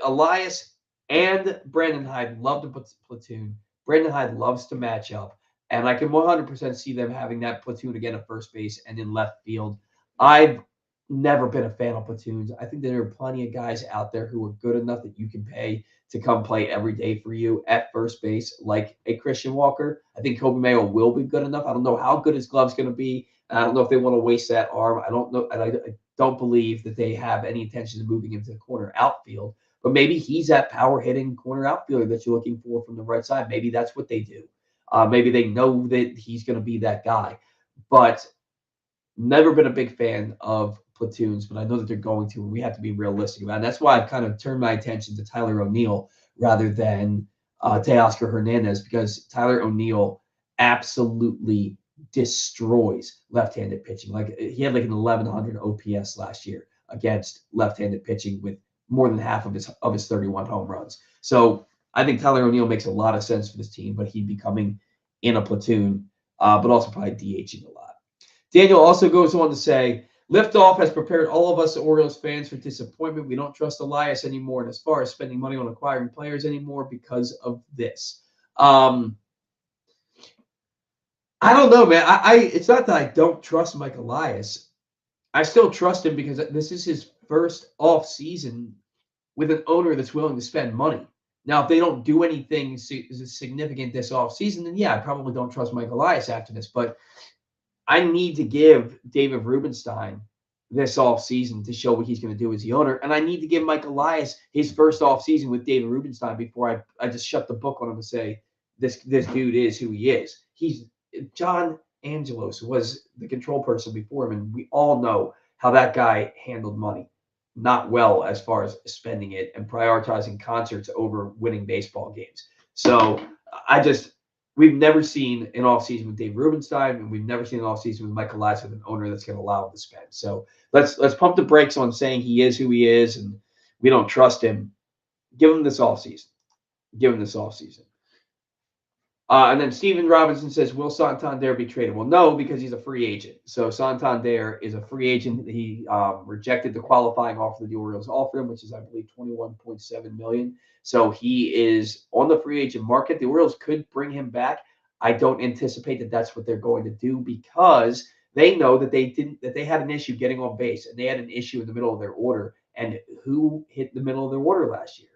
Elias and Brandon Hyde love the platoon. Brandon Hyde loves to match up. And I can 100% see them having that platoon again at first base and in left field. I've never been a fan of platoons. I think there are plenty of guys out there who are good enough that you can pay to come play every day for you at first base, like a Christian Walker. I think Kobe Mayo will be good enough. I don't know how good his glove's going to be. I don't know if they want to waste that arm. I don't know. And I don't believe that they have any intention of moving him to the corner outfield. But maybe he's that power hitting corner outfielder that you're looking for from the right side. Maybe that's what they do. Maybe they know that he's going to be that guy. But never been a big fan of platoons, but I know that they're going to, and we have to be realistic about it. And that's why I've kind of turned my attention to Tyler O'Neill rather than Teoscar Hernandez, because Tyler O'Neill absolutely destroys left-handed pitching. Like he had like an 1100 OPS last year against left-handed pitching with more than half of his 31 home runs. So I think Tyler O'Neill makes a lot of sense for this team, but he'd be coming in a platoon, but also probably DHing a lot. Daniel also goes on to say, liftoff has prepared all of us Orioles fans for disappointment. We don't trust Elias anymore, and as far as spending money on acquiring players anymore because of this. I don't know, man. It's not that I don't trust Mike Elias. I still trust him because this is his first off season with an owner that's willing to spend money. Now, if they don't do anything significant this off season, then yeah, I probably don't trust Mike Elias after this. But I need to give David Rubenstein this off season to show what he's going to do as the owner, and I need to give Mike Elias his first off season with David Rubenstein before I just shut the book on him and say this dude is who he is. John Angelos was the control person before him, and we all know how that guy handled money not well as far as spending it and prioritizing concerts over winning baseball games. So we've never seen an offseason with Dave Rubenstein, and we've never seen an offseason with Michael Elias with an owner that's going to allow him to spend. So let's pump the brakes on saying he is who he is and we don't trust him. Give him this offseason. And then Steven Robinson says, will Santander be traded? Well, no, because he's a free agent. So Santander is a free agent. He rejected the qualifying offer that the Orioles offered him, which is, I believe, $21.7 million. So he is on the free agent market. The Orioles could bring him back. I don't anticipate that that's what they're going to do because they know that they had an issue getting on base, and they had an issue in the middle of their order. And who hit the middle of their order last year?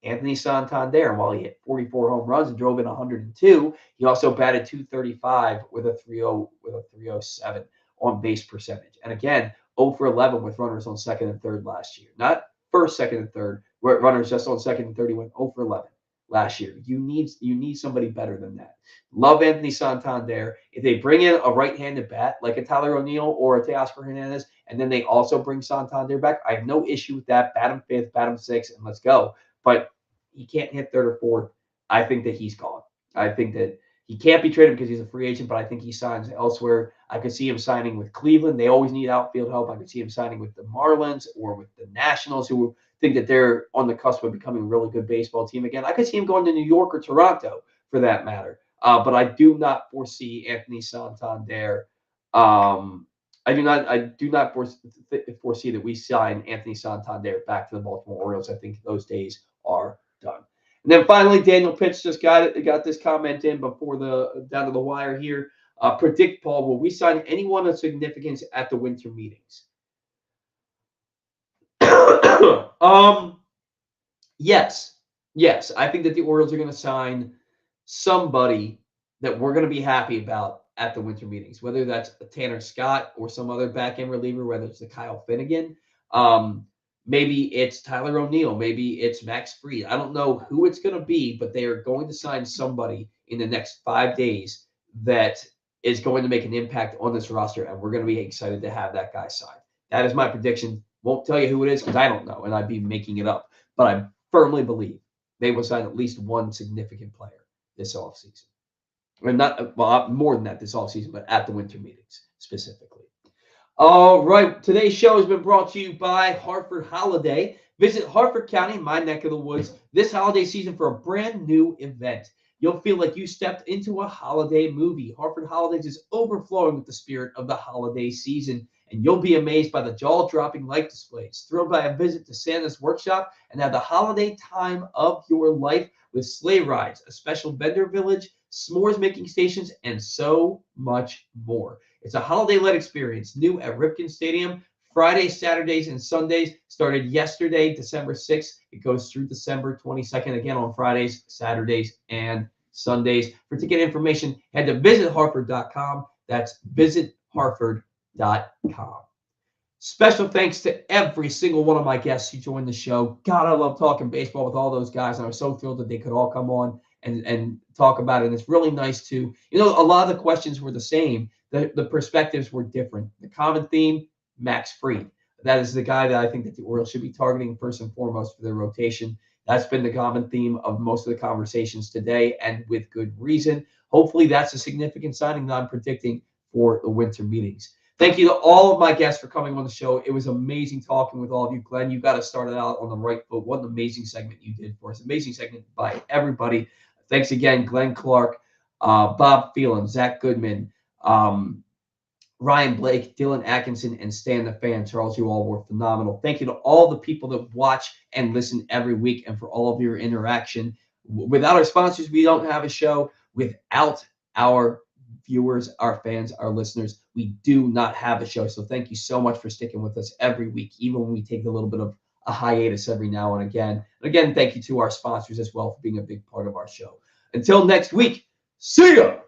Anthony Santander. While he hit 44 home runs and drove in 102, he also batted .235 with a 307 on base percentage. And again, 0 for 11 with runners on second and third last year. Not first, second, and third, where runners just on second and third. He went 0 for 11 last year. You need somebody better than that. Love Anthony Santander. If they bring in a right-handed bat like a Tyler O'Neill or a Teoscar Hernandez, and then they also bring Santander back, I have no issue with that. Bat him fifth, bat him sixth, and let's go. But he can't hit third or fourth. I think that he's gone. I think that he can't be traded because he's a free agent, but I think he signs elsewhere. I could see him signing with Cleveland. They always need outfield help. I could see him signing with the Marlins or with the Nationals, who think that they're on the cusp of becoming a really good baseball team again. I could see him going to New York or Toronto for that matter. But I do not foresee Anthony Santander. I do not foresee that we sign Anthony Santander back to the Baltimore Orioles. I think those days are done. And then finally, Daniel Pitts just got this comment in before down to the wire here. Predict, Paul, will we sign anyone of significance at the winter meetings? Yes. I think that the Orioles are going to sign somebody that we're going to be happy about at the winter meetings, whether that's a Tanner Scott or some other back-end reliever, whether it's the Kyle Finnegan. Maybe it's Tyler O'Neill. Maybe it's Max Fried. I don't know who it's going to be, but they are going to sign somebody in the next 5 days that is going to make an impact on this roster, and we're going to be excited to have that guy signed. That is my prediction. Won't tell you who it is because I don't know, and I'd be making it up. But I firmly believe they will sign at least one significant player this offseason. And not more than that this offseason, but at the winter meetings specifically. All right. Today's show has been brought to you by Hartford Holiday. Visit Hartford County, my neck of the woods, this holiday season for a brand new event. You'll feel like you stepped into a holiday movie. Hartford Holidays is overflowing with the spirit of the holiday season, and you'll be amazed by the jaw-dropping light displays, thrilled by a visit to Santa's workshop, and have the holiday time of your life with sleigh rides, a special vendor village, s'mores making stations, and so much more. It's a holiday-led experience, new at Ripken Stadium. Fridays, Saturdays, and Sundays started yesterday, December 6th. It goes through December 22nd, again on Fridays, Saturdays, and Sundays. For ticket information, head to visithartford.com. That's visithartford.com. Special thanks to every single one of my guests who joined the show. God, I love talking baseball with all those guys, and I was so thrilled that they could all come on and talk about it. And it's really nice to, a lot of the questions were the same. The perspectives were different. The common theme, Max Fried. That is the guy that I think that the Orioles should be targeting first and foremost for their rotation. That's been the common theme of most of the conversations today, and with good reason. Hopefully that's a significant signing that I'm predicting for the winter meetings. Thank you to all of my guests for coming on the show. It was amazing talking with all of you. Glenn, you got to start it out on the right foot. What an amazing segment you did for us. Amazing segment by everybody. Thanks again, Glenn Clark, Bob Phelan, Zack Goodman, Ryan Blake, Dillon Atkinson, and Stan the Fan. Charles, you all were phenomenal. Thank you to all the people that watch and listen every week and for all of your interaction. Without our sponsors, we don't have a show. Without our viewers, our fans, our listeners, we do not have a show. So thank you so much for sticking with us every week, even when we take a little bit of a hiatus every now and again. And again, thank you to our sponsors as well for being a big part of our show. Until next week, see ya!